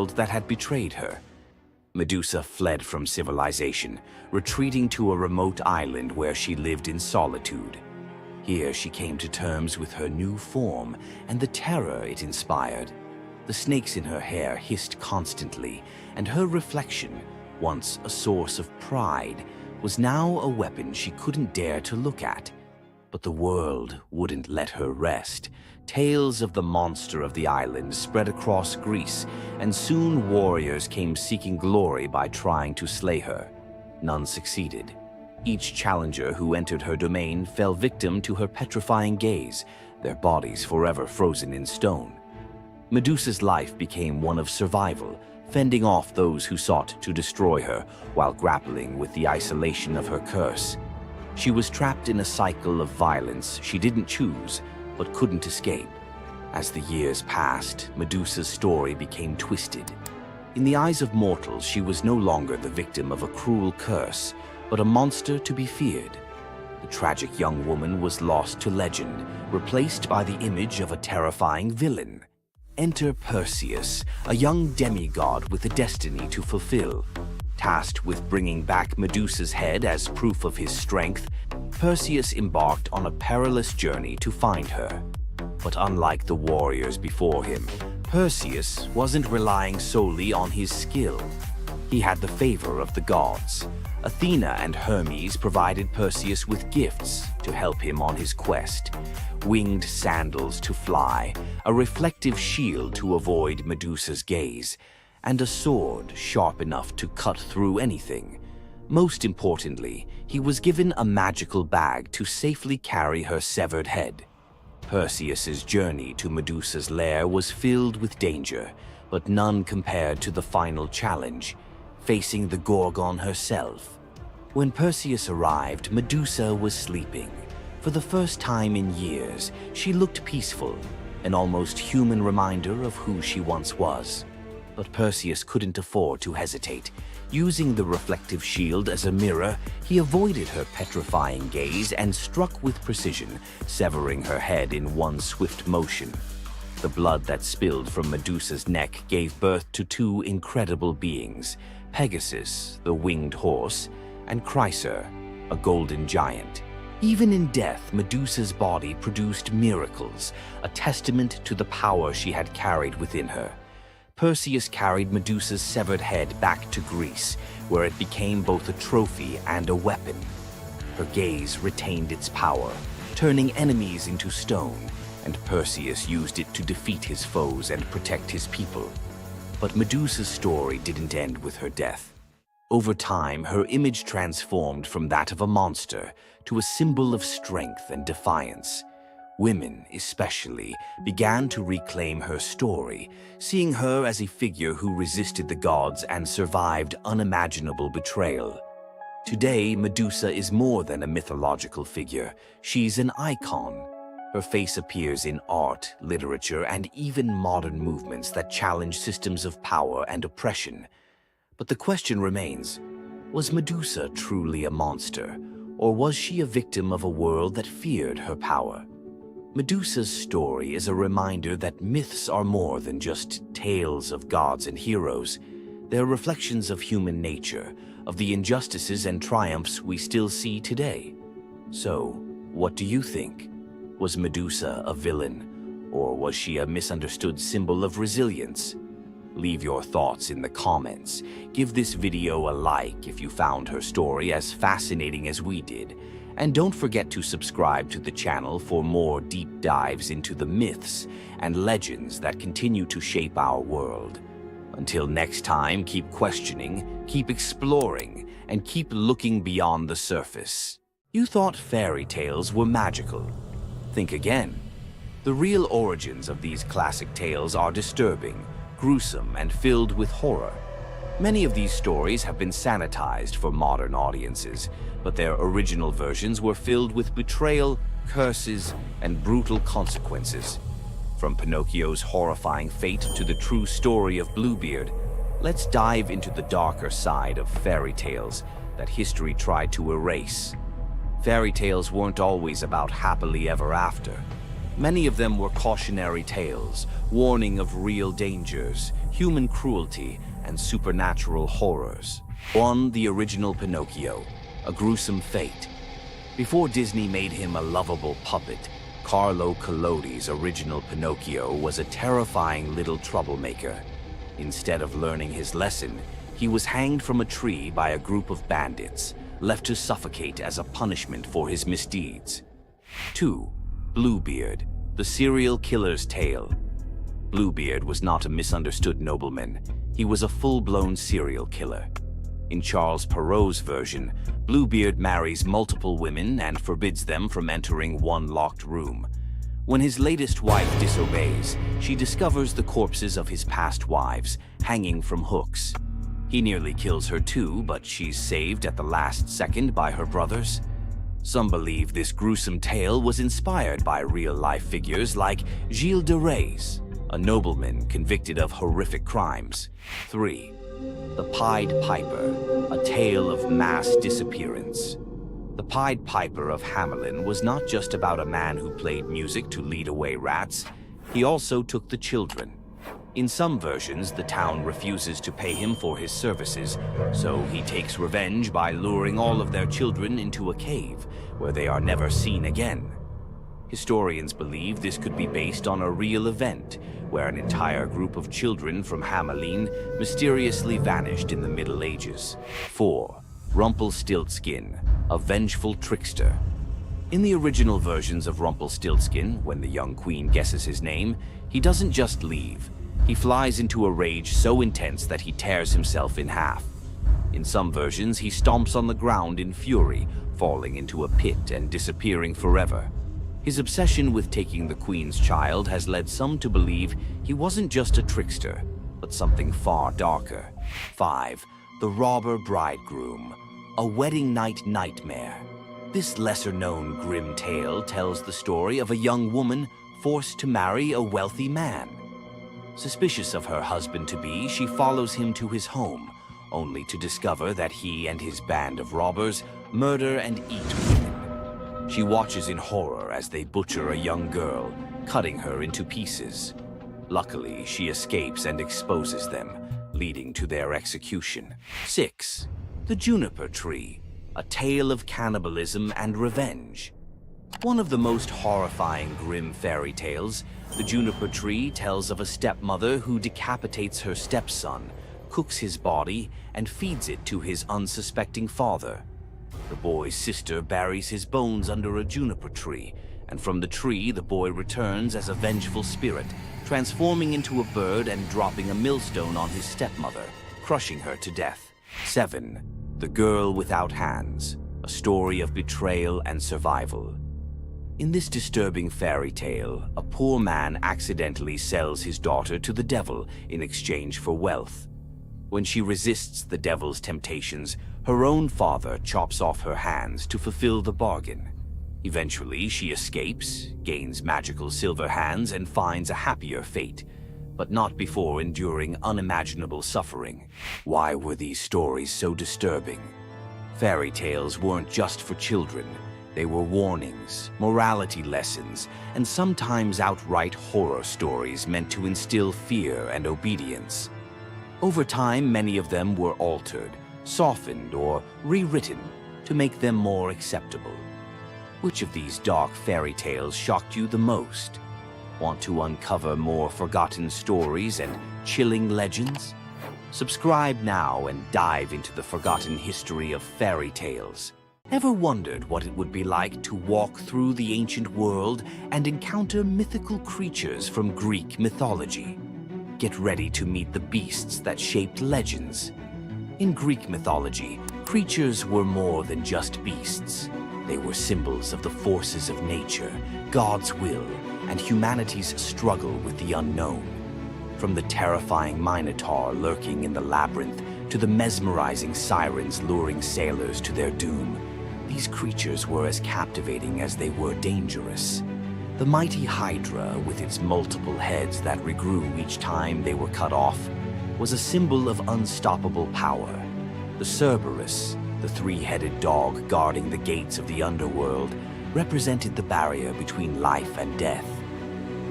world that had betrayed her. Medusa fled from civilization, retreating to a remote island where she lived in solitude. Here she came to terms with her new form and the terror it inspired. The snakes in her hair hissed constantly, and her reflection, once a source of pride, was now a weapon she couldn't dare to look at. But the world wouldn't let her rest. Tales of the monster of the island spread across Greece, and soon warriors came seeking glory by trying to slay her. None succeeded. Each challenger who entered her domain fell victim to her petrifying gaze, their bodies forever frozen in stone. Medusa's life became one of survival, fending off those who sought to destroy her while grappling with the isolation of her curse. She was trapped in a cycle of violence she didn't choose, but couldn't escape. As the years passed, Medusa's story became twisted. In the eyes of mortals, she was no longer the victim of a cruel curse, but a monster to be feared. The tragic young woman was lost to legend, replaced by the image of a terrifying villain. Enter Perseus, a young demigod with a destiny to fulfill. Tasked with bringing back Medusa's head as proof of his strength, Perseus embarked on a perilous journey to find her. But unlike the warriors before him, Perseus wasn't relying solely on his skill. He had the favor of the gods. Athena and Hermes provided Perseus with gifts to help him on his quest. Winged sandals to fly, a reflective shield to avoid Medusa's gaze, and a sword sharp enough to cut through anything. Most importantly, he was given a magical bag to safely carry her severed head. Perseus's journey to Medusa's lair was filled with danger, but none compared to the final challenge, facing the Gorgon herself. When Perseus arrived, Medusa was sleeping. For the first time in years, she looked peaceful, an almost human reminder of who she once was. But Perseus couldn't afford to hesitate. Using the reflective shield as a mirror, he avoided her petrifying gaze and struck with precision, severing her head in one swift motion. The blood that spilled from Medusa's neck gave birth to two incredible beings, Pegasus, the winged horse, and Chryser, a golden giant. Even in death, Medusa's body produced miracles, a testament to the power she had carried within her. Perseus carried Medusa's severed head back to Greece, where it became both a trophy and a weapon. Her gaze retained its power, turning enemies into stone, and Perseus used it to defeat his foes and protect his people. But Medusa's story didn't end with her death. Over time, her image transformed from that of a monster to a symbol of strength and defiance. Women, especially, began to reclaim her story, seeing her as a figure who resisted the gods and survived unimaginable betrayal. Today, Medusa is more than a mythological figure. She's an icon. Her face appears in art, literature, and even modern movements that challenge systems of power and oppression. But the question remains, was Medusa truly a monster, or was she a victim of a world that feared her power? Medusa's story is a reminder that myths are more than just tales of gods and heroes. They're reflections of human nature, of the injustices and triumphs we still see today. So, what do you think? Was Medusa a villain, or was she a misunderstood symbol of resilience? Leave your thoughts in the comments. Give this video a like if you found her story as fascinating as we did. And don't forget to subscribe to the channel for more deep dives into the myths and legends that continue to shape our world. Until next time, keep questioning, keep exploring, and keep looking beyond the surface. You thought fairy tales were magical. Think again. The real origins of these classic tales are disturbing, gruesome, and filled with horror. Many of these stories have been sanitized for modern audiences, but their original versions were filled with betrayal, curses, and brutal consequences. From Pinocchio's horrifying fate to the true story of Bluebeard, let's dive into the darker side of fairy tales that history tried to erase. Fairy tales weren't always about happily ever after. Many of them were cautionary tales, warning of real dangers, human cruelty, and supernatural horrors. 1. The original Pinocchio, a gruesome fate. Before Disney made him a lovable puppet, Carlo Collodi's original Pinocchio was a terrifying little troublemaker. Instead of learning his lesson, he was hanged from a tree by a group of bandits, left to suffocate as a punishment for his misdeeds. 2. Bluebeard, the serial killer's tale. Bluebeard was not a misunderstood nobleman. He was a full-blown serial killer. In Charles Perrault's version, Bluebeard marries multiple women and forbids them from entering one locked room. When his latest wife disobeys, she discovers the corpses of his past wives, hanging from hooks. He nearly kills her too, but she's saved at the last second by her brothers. Some believe this gruesome tale was inspired by real-life figures like Gilles de Rais, a nobleman convicted of horrific crimes. 3. The Pied Piper, a tale of mass disappearance. The Pied Piper of Hamelin was not just about a man who played music to lead away rats. He also took the children. In some versions, the town refuses to pay him for his services, so he takes revenge by luring all of their children into a cave, where they are never seen again. Historians believe this could be based on a real event, where an entire group of children from Hamelin mysteriously vanished in the Middle Ages. 4. Rumpelstiltskin, a vengeful trickster. In the original versions of Rumpelstiltskin, when the young queen guesses his name, he doesn't just leave. He flies into a rage so intense that he tears himself in half. In some versions, he stomps on the ground in fury, falling into a pit and disappearing forever. His obsession with taking the queen's child has led some to believe he wasn't just a trickster, but something far darker. 5. The Robber Bridegroom, a wedding night nightmare. This lesser-known grim tale tells the story of a young woman forced to marry a wealthy man. Suspicious of her husband-to-be, she follows him to his home, only to discover that he and his band of robbers murder and eat women. She watches in horror as they butcher a young girl, cutting her into pieces. Luckily, she escapes and exposes them, leading to their execution. 6. The Juniper Tree, a tale of cannibalism and revenge. One of the most horrifying grim fairy tales, The Juniper Tree tells of a stepmother who decapitates her stepson, cooks his body, and feeds it to his unsuspecting father. The boy's sister buries his bones under a juniper tree, and from the tree the boy returns as a vengeful spirit, transforming into a bird and dropping a millstone on his stepmother, crushing her to death. 7. The Girl Without Hands, a story of betrayal and survival. In this disturbing fairy tale, a poor man accidentally sells his daughter to the devil in exchange for wealth. When she resists the devil's temptations, her own father chops off her hands to fulfill the bargain. Eventually, she escapes, gains magical silver hands, and finds a happier fate, but not before enduring unimaginable suffering. Why were these stories so disturbing? Fairy tales weren't just for children. They were warnings, morality lessons, and sometimes outright horror stories meant to instill fear and obedience. Over time, many of them were altered, softened, or rewritten to make them more acceptable. Which of these dark fairy tales shocked you the most? Want to uncover more forgotten stories and chilling legends? Subscribe now and dive into the forgotten history of fairy tales. Ever wondered what it would be like to walk through the ancient world and encounter mythical creatures from Greek mythology? Get ready to meet the beasts that shaped legends. In Greek mythology, creatures were more than just beasts. They were symbols of the forces of nature, God's will, and humanity's struggle with the unknown. From the terrifying Minotaur lurking in the labyrinth to the mesmerizing sirens luring sailors to their doom, these creatures were as captivating as they were dangerous. The mighty Hydra, with its multiple heads that regrew each time they were cut off, was a symbol of unstoppable power. The Cerberus, the three-headed dog guarding the gates of the underworld, represented the barrier between life and death.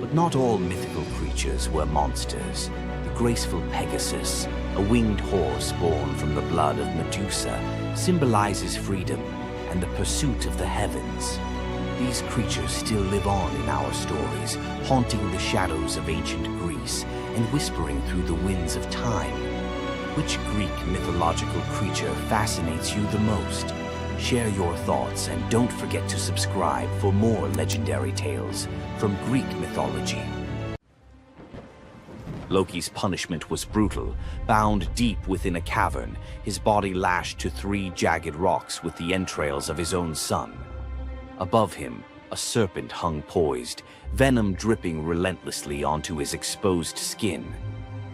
But not all mythical creatures were monsters. The graceful Pegasus, a winged horse born from the blood of Medusa, symbolizes freedom and the pursuit of the heavens. These creatures still live on in our stories, haunting the shadows of ancient Greece and whispering through the winds of time. Which Greek mythological creature fascinates you the most? Share your thoughts and don't forget to subscribe for more legendary tales from Greek mythology. Loki's punishment was brutal. Bound deep within a cavern, his body lashed to 3 jagged rocks with the entrails of his own son. Above him, a serpent hung poised, venom dripping relentlessly onto his exposed skin.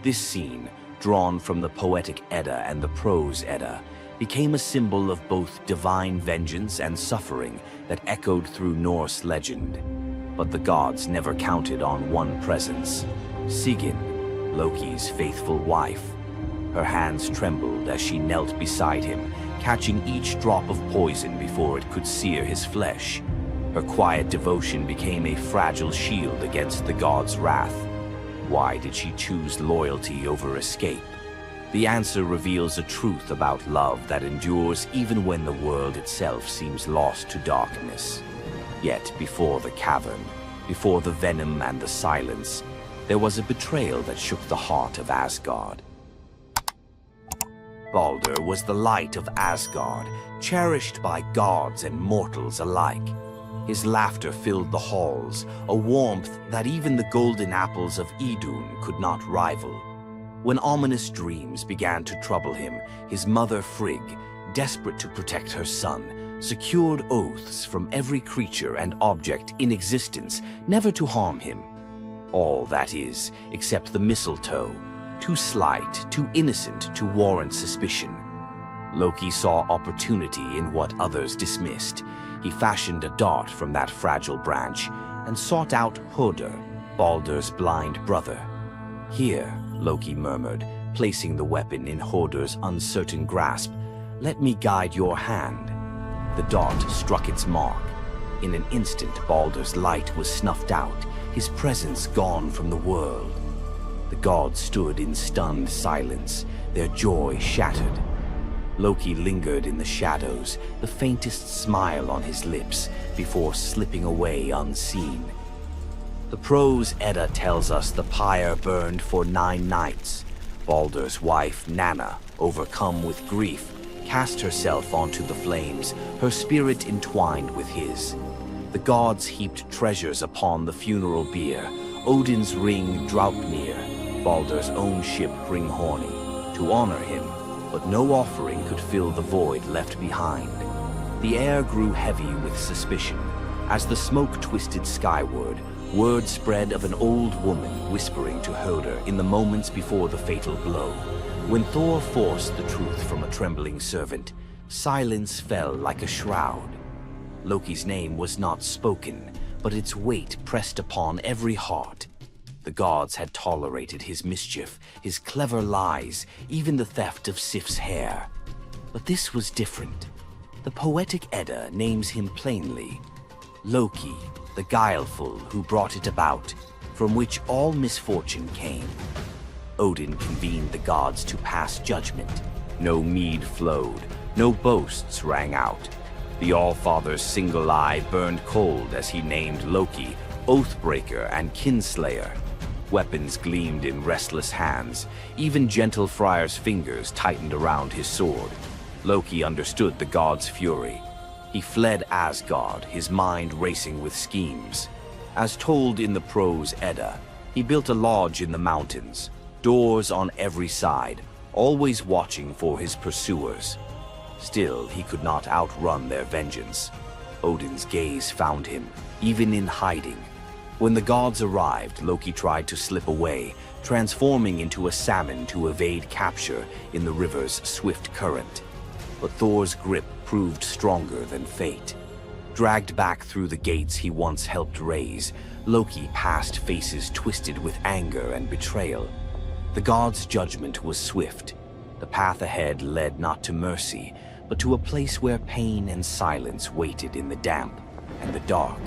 This scene, drawn from the poetic Edda and the prose Edda, became a symbol of both divine vengeance and suffering that echoed through Norse legend. But the gods never counted on one presence: Sigyn, Loki's faithful wife. Her hands trembled as she knelt beside him, catching each drop of poison before it could sear his flesh. Her quiet devotion became a fragile shield against the god's wrath. Why did she choose loyalty over escape? The answer reveals a truth about love that endures even when the world itself seems lost to darkness. Yet before the cavern, before the venom and the silence, there was a betrayal that shook the heart of Asgard. Baldur was the light of Asgard, cherished by gods and mortals alike. His laughter filled the halls, a warmth that even the golden apples of Idun could not rival. When ominous dreams began to trouble him, his mother Frigg, desperate to protect her son, secured oaths from every creature and object in existence never to harm him. All, that is, except the mistletoe, too slight, too innocent to warrant suspicion. Loki saw opportunity in what others dismissed. He fashioned a dart from that fragile branch and sought out Hoder, Baldur's blind brother. "Here," Loki murmured, placing the weapon in Hoder's uncertain grasp, "let me guide your hand." The dart struck its mark. In an instant, Baldur's light was snuffed out, his presence gone from the world. The gods stood in stunned silence, their joy shattered. Loki lingered in the shadows, the faintest smile on his lips, before slipping away unseen. The prose Edda tells us the pyre burned for 9 nights. Baldur's wife, Nanna, overcome with grief, cast herself onto the flames, her spirit entwined with his. The gods heaped treasures upon the funeral bier, Odin's ring Draupnir, Baldur's own ship Hringhorni, to honor him, but no offering could fill the void left behind. The air grew heavy with suspicion. As the smoke twisted skyward, word spread of an old woman whispering to Hoder in the moments before the fatal blow. When Thor forced the truth from a trembling servant, silence fell like a shroud. Loki's name was not spoken, but its weight pressed upon every heart. The gods had tolerated his mischief, his clever lies, even the theft of Sif's hair. But this was different. The poetic Edda names him plainly: Loki, the guileful who brought it about, from which all misfortune came. Odin convened the gods to pass judgment. No mead flowed, no boasts rang out. The All-Father's single eye burned cold as he named Loki Oathbreaker and Kinslayer. Weapons gleamed in restless hands. Even gentle Friar's fingers tightened around his sword. Loki understood the god's fury. He fled Asgard, his mind racing with schemes. As told in the prose Edda, he built a lodge in the mountains, doors on every side, always watching for his pursuers. Still, he could not outrun their vengeance. Odin's gaze found him, even in hiding. When the gods arrived, Loki tried to slip away, transforming into a salmon to evade capture in the river's swift current. But Thor's grip proved stronger than fate. Dragged back through the gates he once helped raise, Loki passed faces twisted with anger and betrayal. The gods' judgment was swift. The path ahead led not to mercy, but to a place where pain and silence waited in the damp and the dark.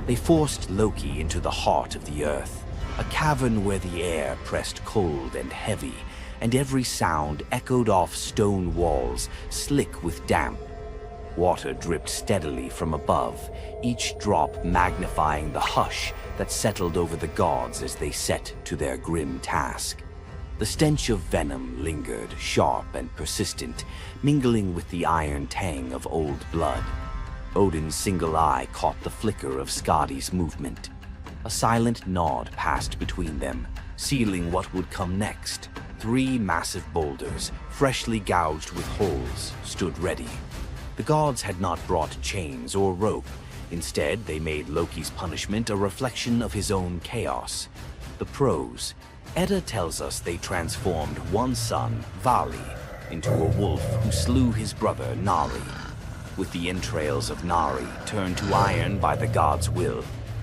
They forced Loki into the heart of the earth. a cavern where the air pressed cold and heavy, and every sound echoed off stone walls, slick with damp. Water dripped steadily from above, each drop magnifying the hush that settled over the gods as they set to their grim task. The stench of venom lingered, sharp and persistent, mingling with the iron tang of old blood. Odin's single eye caught the flicker of Skadi's movement. A silent nod passed between them, sealing what would come next. 3 massive boulders, freshly gouged with holes, stood ready. The gods had not brought chains or rope. Instead, they made Loki's punishment a reflection of his own chaos. The prose. Edda tells us they transformed one son, Vali, into a wolf who slew his brother, Nari. With the entrails of Nari turned to iron by the gods' will,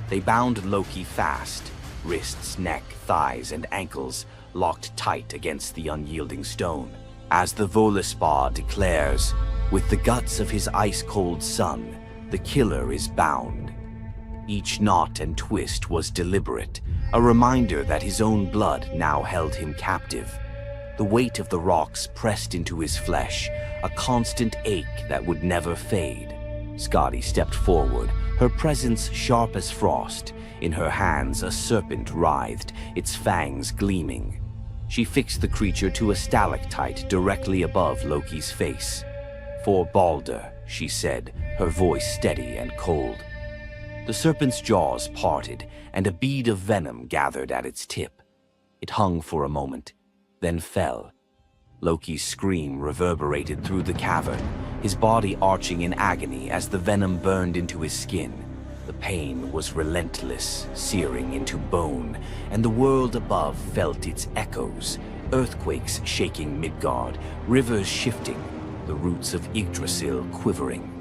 they bound Loki fast, wrists, neck, thighs, and ankles locked tight against the unyielding stone. As the Völuspá declares, with the guts of his ice-cold son, the killer is bound. Each knot and twist was deliberate, a reminder that his own blood now held him captive. The weight of the rocks pressed into his flesh, a constant ache that would never fade. Skadi stepped forward, her presence sharp as frost. In her hands a serpent writhed, its fangs gleaming. She fixed the creature to a stalactite directly above Loki's face. "For Balder," she said, her voice steady and cold. The serpent's jaws parted, and a bead of venom gathered at its tip. It hung for a moment, then fell. Loki's scream reverberated through the cavern, his body arching in agony as the venom burned into his skin. The pain was relentless, searing into bone, and the world above felt its echoes, earthquakes shaking Midgard, rivers shifting, the roots of Yggdrasil quivering.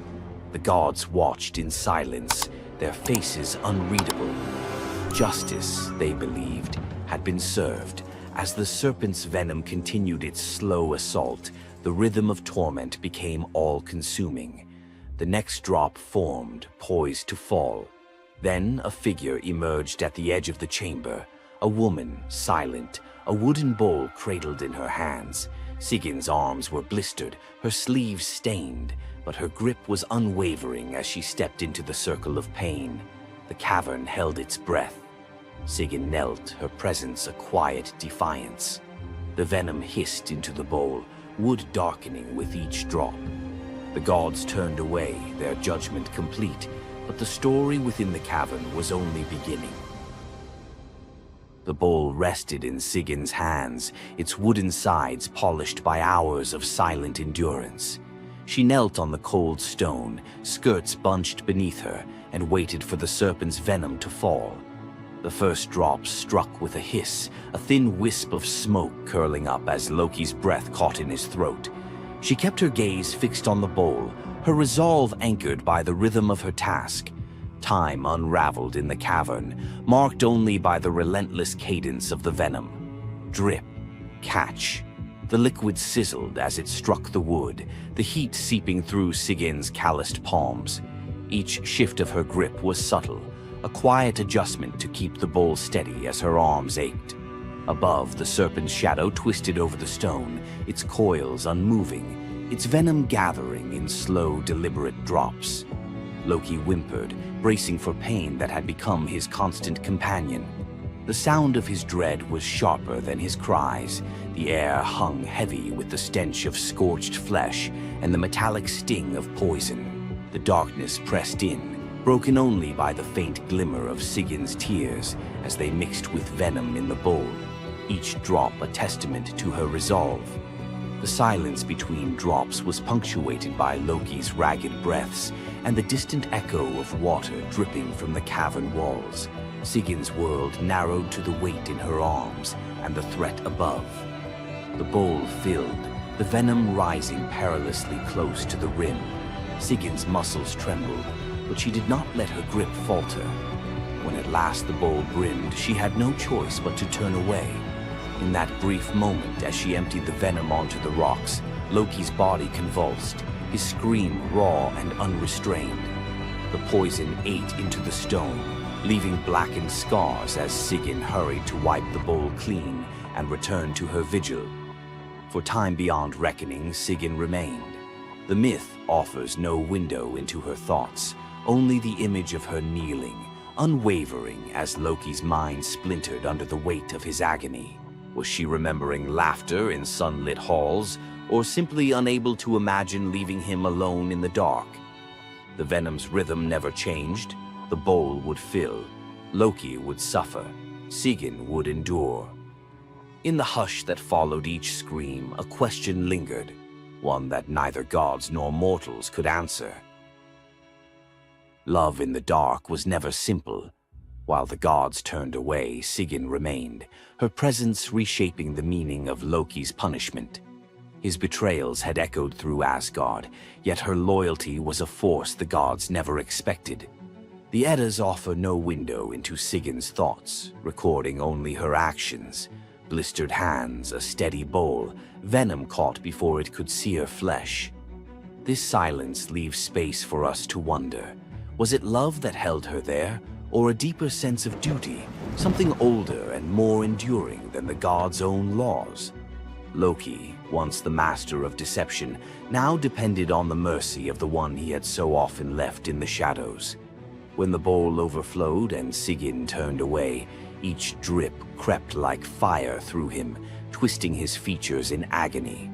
The gods watched in silence, their faces unreadable. Justice, they believed, had been served. As the serpent's venom continued its slow assault, the rhythm of torment became all-consuming. The next drop formed, poised to fall. Then a figure emerged at the edge of the chamber, a woman, silent, a wooden bowl cradled in her hands. Sigin's arms were blistered, her sleeves stained, but her grip was unwavering as she stepped into the circle of pain. The cavern held its breath. Sigyn knelt, her presence a quiet defiance. The venom hissed into the bowl, wood darkening with each drop. The gods turned away, their judgment complete, but the story within the cavern was only beginning. The bowl rested in Sigyn's hands, its wooden sides polished by hours of silent endurance. She knelt on the cold stone, skirts bunched beneath her, and waited for the serpent's venom to fall. The first drop struck with a hiss, a thin wisp of smoke curling up as Loki's breath caught in his throat. She kept her gaze fixed on the bowl, her resolve anchored by the rhythm of her task. Time unraveled in the cavern, marked only by the relentless cadence of the venom. Drip, catch. The liquid sizzled as it struck the wood, the heat seeping through Sigyn's calloused palms. Each shift of her grip was subtle, a quiet adjustment to keep the bowl steady as her arms ached. Above, the serpent's shadow twisted over the stone, its coils unmoving, its venom gathering in slow, deliberate drops. Loki whimpered, bracing for pain that had become his constant companion. The sound of his dread was sharper than his cries. The air hung heavy with the stench of scorched flesh and the metallic sting of poison. The darkness pressed in, broken only by the faint glimmer of Sigyn's tears as they mixed with venom in the bowl, each drop a testament to her resolve. The silence between drops was punctuated by Loki's ragged breaths and the distant echo of water dripping from the cavern walls. Sigyn's world narrowed to the weight in her arms and the threat above. The bowl filled, the venom rising perilously close to the rim. Sigyn's muscles trembled, but she did not let her grip falter. When at last the bowl brimmed, she had no choice but to turn away. In that brief moment, as she emptied the venom onto the rocks, Loki's body convulsed, his scream raw and unrestrained. The poison ate into the stone, leaving blackened scars as Sigyn hurried to wipe the bowl clean and return to her vigil. For time beyond reckoning, Sigyn remained. The myth offers no window into her thoughts, only the image of her kneeling, unwavering as Loki's mind splintered under the weight of his agony. Was she remembering laughter in sunlit halls, or simply unable to imagine leaving him alone in the dark? The venom's rhythm never changed. The bowl would fill. Loki would suffer. Sigyn would endure. In the hush that followed each scream, a question lingered, one that neither gods nor mortals could answer. Love in the dark was never simple. While the gods turned away, Sigyn remained, her presence reshaping the meaning of Loki's punishment. His betrayals had echoed through Asgard, yet her loyalty was a force the gods never expected. The Eddas offer no window into Sigyn's thoughts, recording only her actions. Blistered hands, a steady bowl, venom caught before it could sear flesh. This silence leaves space for us to wonder. Was it love that held her there, or a deeper sense of duty, something older and more enduring than the gods' own laws? Loki, once the master of deception, now depended on the mercy of the one he had so often left in the shadows. When the bowl overflowed and Sigyn turned away, each drip crept like fire through him, twisting his features in agony.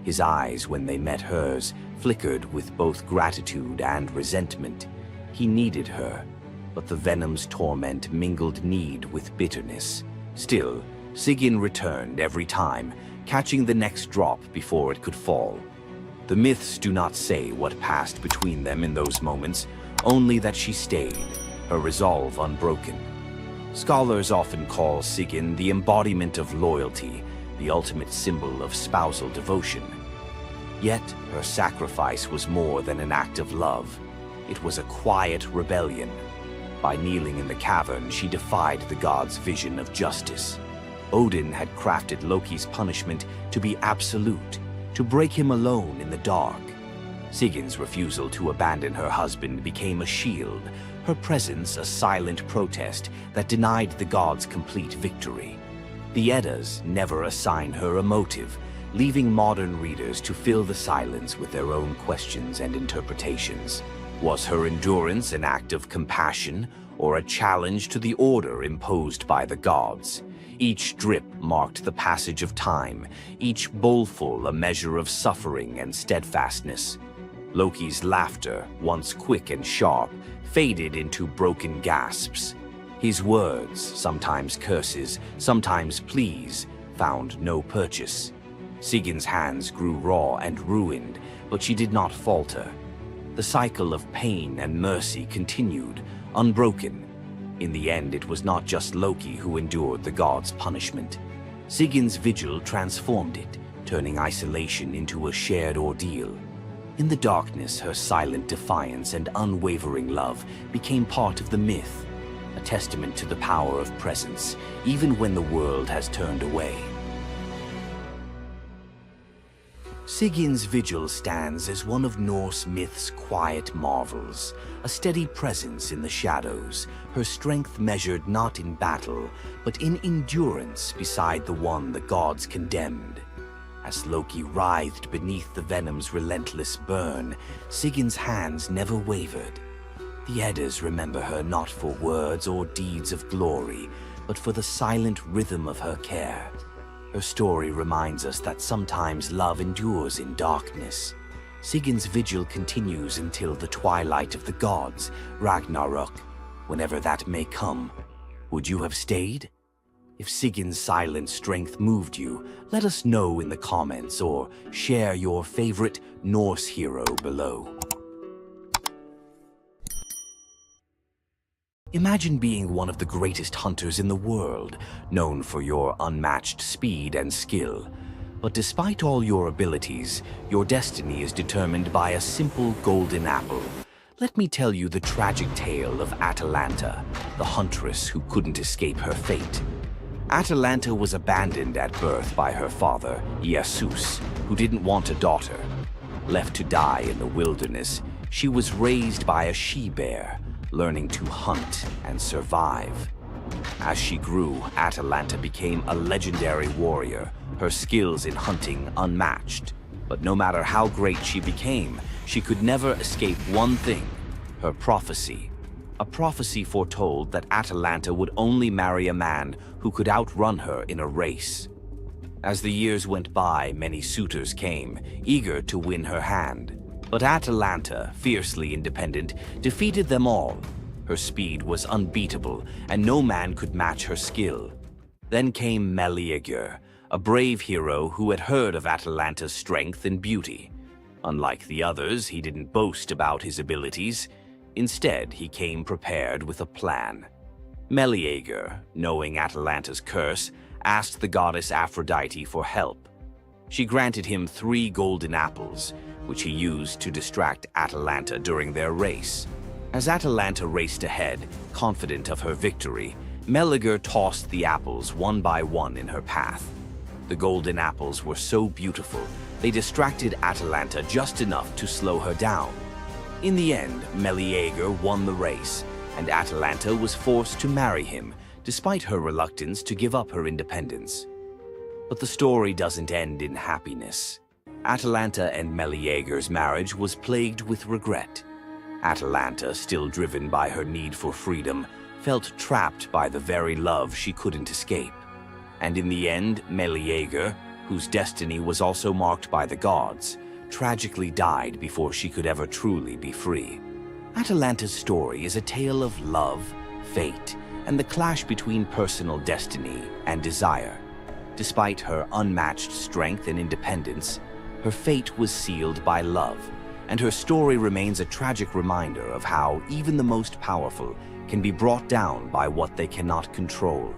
His eyes, when they met hers, flickered with both gratitude and resentment. He needed her, but the venom's torment mingled need with bitterness. Still, Sigyn returned every time, catching the next drop before it could fall. The myths do not say what passed between them in those moments, only that she stayed, her resolve unbroken. Scholars often call Sigyn the embodiment of loyalty, the ultimate symbol of spousal devotion. Yet, her sacrifice was more than an act of love. It was a quiet rebellion. By kneeling in the cavern, she defied the gods' vision of justice. Odin had crafted Loki's punishment to be absolute, to break him alone in the dark. Sigyn's refusal to abandon her husband became a shield, her presence a silent protest that denied the gods complete victory. The Eddas never assign her a motive, leaving modern readers to fill the silence with their own questions and interpretations. Was her endurance an act of compassion, or a challenge to the order imposed by the gods? Each drip marked the passage of time, each bowlful a measure of suffering and steadfastness. Loki's laughter, once quick and sharp, faded into broken gasps. His words, sometimes curses, sometimes pleas, found no purchase. Sigyn's hands grew raw and ruined, but she did not falter. The cycle of pain and mercy continued, unbroken. In the end, it was not just Loki who endured the gods' punishment. Sigyn's vigil transformed it, turning isolation into a shared ordeal. In the darkness, her silent defiance and unwavering love became part of the myth, a testament to the power of presence, even when the world has turned away. Sigyn's vigil stands as one of Norse myth's quiet marvels, a steady presence in the shadows, her strength measured not in battle, but in endurance beside the one the gods condemned. As Loki writhed beneath the venom's relentless burn, Sigyn's hands never wavered. The Eddas remember her not for words or deeds of glory, but for the silent rhythm of her care. Her story reminds us that sometimes love endures in darkness. Sigyn's vigil continues until the twilight of the gods, Ragnarok, whenever that may come. Would you have stayed? If Sigyn's silent strength moved you, let us know in the comments or share your favorite Norse hero below. Imagine being one of the greatest hunters in the world, known for your unmatched speed and skill. But despite all your abilities, your destiny is determined by a simple golden apple. Let me tell you the tragic tale of Atalanta, the huntress who couldn't escape her fate. Atalanta was abandoned at birth by her father, Zeus, who didn't want a daughter. Left to die in the wilderness, she was raised by a she-bear, learning to hunt and survive. As she grew, Atalanta became a legendary warrior, her skills in hunting unmatched. But no matter how great she became, she could never escape one thing: her prophecy. A prophecy foretold that Atalanta would only marry a man who could outrun her in a race. As the years went by, many suitors came, eager to win her hand. But Atalanta, fiercely independent, defeated them all. Her speed was unbeatable, and no man could match her skill. Then came Meleager, a brave hero who had heard of Atalanta's strength and beauty. Unlike the others, he didn't boast about his abilities. Instead, he came prepared with a plan. Meleager, knowing Atalanta's curse, asked the goddess Aphrodite for help. She granted him 3 golden apples, which he used to distract Atalanta during their race. As Atalanta raced ahead, confident of her victory, Meleager tossed the apples one by one in her path. The golden apples were so beautiful, they distracted Atalanta just enough to slow her down. In the end, Meleager won the race, and Atalanta was forced to marry him, despite her reluctance to give up her independence. But the story doesn't end in happiness. Atalanta and Meleager's marriage was plagued with regret. Atalanta, still driven by her need for freedom, felt trapped by the very love she couldn't escape. And in the end, Meleager, whose destiny was also marked by the gods, tragically died before she could ever truly be free. Atalanta's story is a tale of love, fate, and the clash between personal destiny and desire. Despite her unmatched strength and independence, her fate was sealed by love, and her story remains a tragic reminder of how even the most powerful can be brought down by what they cannot control.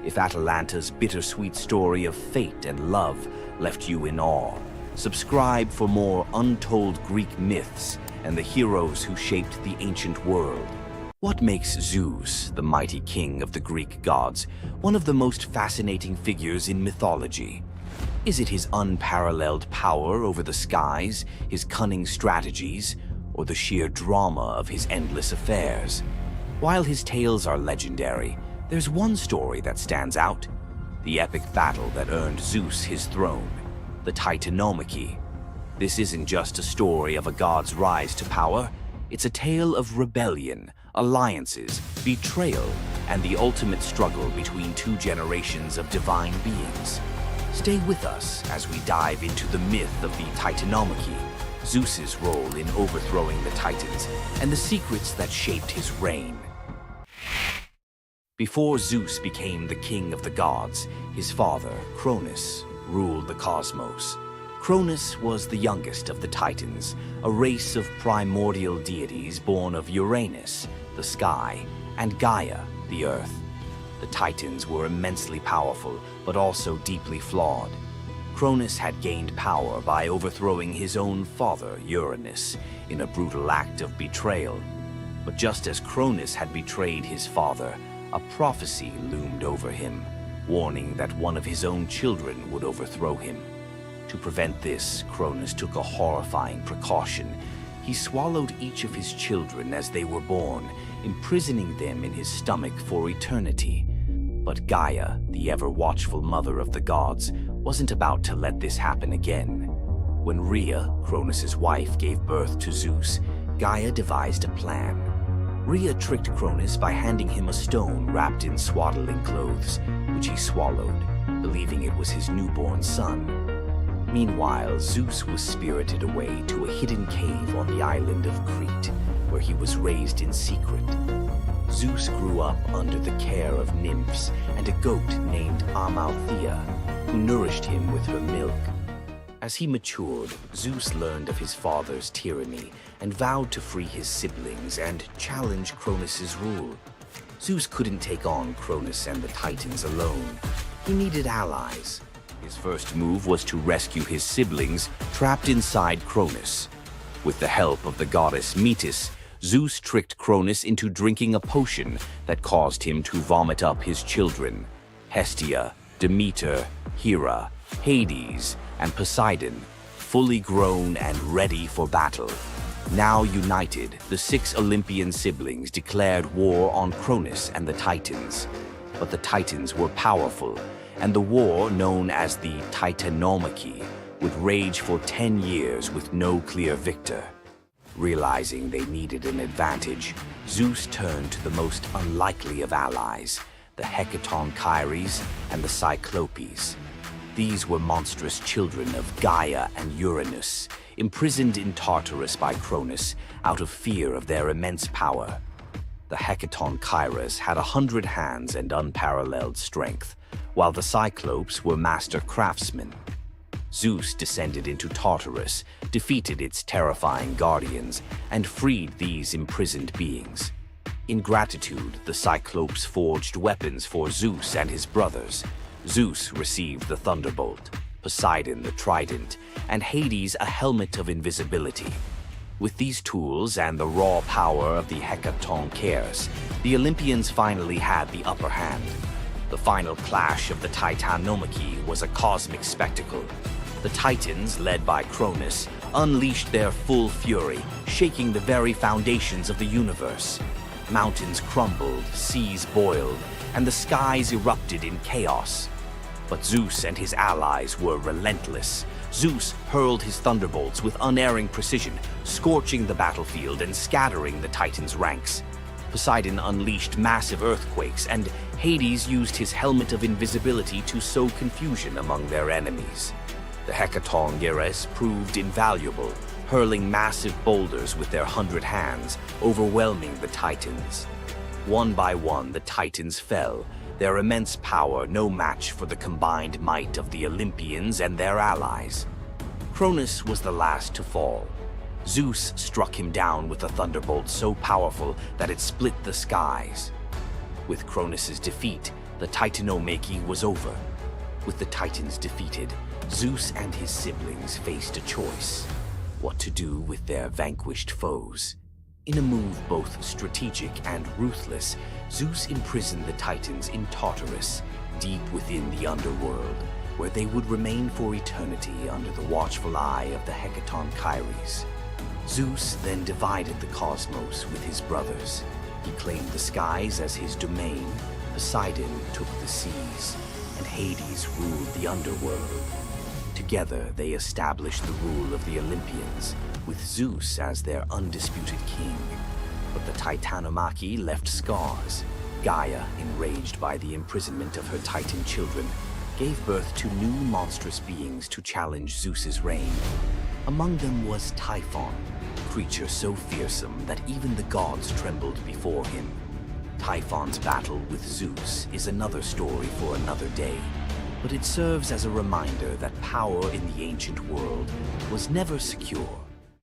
If Atalanta's bittersweet story of fate and love left you in awe, subscribe for more untold Greek myths and the heroes who shaped the ancient world. What makes Zeus, the mighty king of the Greek gods, one of the most fascinating figures in mythology? Is it his unparalleled power over the skies, his cunning strategies, or the sheer drama of his endless affairs? While his tales are legendary, there's one story that stands out: the epic battle that earned Zeus his throne, the Titanomachy. This isn't just a story of a god's rise to power, it's a tale of rebellion, alliances, betrayal, and the ultimate struggle between 2 generations of divine beings. Stay with us as we dive into the myth of the Titanomachy, Zeus's role in overthrowing the Titans, and the secrets that shaped his reign. Before Zeus became the king of the gods, his father, Cronus, ruled the cosmos. Cronus was the youngest of the Titans, a race of primordial deities born of Uranus, the sky, and Gaia, the earth. The Titans were immensely powerful, but also deeply flawed. Cronus had gained power by overthrowing his own father, Uranus, in a brutal act of betrayal. But just as Cronus had betrayed his father, a prophecy loomed over him, warning that one of his own children would overthrow him. To prevent this, Cronus took a horrifying precaution. He swallowed each of his children as they were born, imprisoning them in his stomach for eternity. But Gaia, the ever-watchful mother of the gods, wasn't about to let this happen again. When Rhea, Cronus's wife, gave birth to Zeus, Gaia devised a plan. Rhea tricked Cronus by handing him a stone wrapped in swaddling clothes, which he swallowed, believing it was his newborn son. Meanwhile, Zeus was spirited away to a hidden cave on the island of Crete, where he was raised in secret. Zeus grew up under the care of nymphs and a goat named Amalthea, who nourished him with her milk. As he matured, Zeus learned of his father's tyranny and vowed to free his siblings and challenge Cronus's rule. Zeus couldn't take on Cronus and the Titans alone. He needed allies. His first move was to rescue his siblings trapped inside Cronus. With the help of the goddess Metis, Zeus tricked Cronus into drinking a potion that caused him to vomit up his children: Hestia, Demeter, Hera, Hades, and Poseidon, fully grown and ready for battle. Now united, the 6 Olympian siblings declared war on Cronus and the Titans. But the Titans were powerful, and the war, known as the Titanomachy, would rage for 10 years with no clear victor. Realizing they needed an advantage, Zeus turned to the most unlikely of allies, the Hecatonchires and the Cyclopes. These were monstrous children of Gaia and Uranus, imprisoned in Tartarus by Cronus out of fear of their immense power. The Hecatonchires had 100 hands and unparalleled strength, while the Cyclopes were master craftsmen. Zeus descended into Tartarus, defeated its terrifying guardians, and freed these imprisoned beings. In gratitude, the Cyclopes forged weapons for Zeus and his brothers. Zeus received the thunderbolt, Poseidon the trident, and Hades a helmet of invisibility. With these tools and the raw power of the Hecatonchires, the Olympians finally had the upper hand. The final clash of the Titanomachy was a cosmic spectacle. The Titans, led by Cronus, unleashed their full fury, shaking the very foundations of the universe. Mountains crumbled, seas boiled, and the skies erupted in chaos. But Zeus and his allies were relentless. Zeus hurled his thunderbolts with unerring precision, scorching the battlefield and scattering the Titans' ranks. Poseidon unleashed massive earthquakes, and Hades used his helmet of invisibility to sow confusion among their enemies. The Hecatonchires proved invaluable, hurling massive boulders with their 100 hands, overwhelming the Titans. One by one, the Titans fell, their immense power no match for the combined might of the Olympians and their allies. Cronus was the last to fall. Zeus struck him down with a thunderbolt so powerful that it split the skies. With Cronus's defeat, the Titanomachy was over. With the Titans defeated, Zeus and his siblings faced a choice: what to do with their vanquished foes. In a move both strategic and ruthless, Zeus imprisoned the Titans in Tartarus, deep within the underworld, where they would remain for eternity under the watchful eye of the Hecatonchires. Zeus then divided the cosmos with his brothers. He claimed the skies as his domain, Poseidon took the seas, and Hades ruled the underworld. Together, they established the rule of the Olympians, with Zeus as their undisputed king. But the Titanomachy left scars. Gaia, enraged by the imprisonment of her Titan children, gave birth to new monstrous beings to challenge Zeus's reign. Among them was Typhon, a creature so fearsome that even the gods trembled before him. Typhon's battle with Zeus is another story for another day, but it serves as a reminder that power in the ancient world was never secure.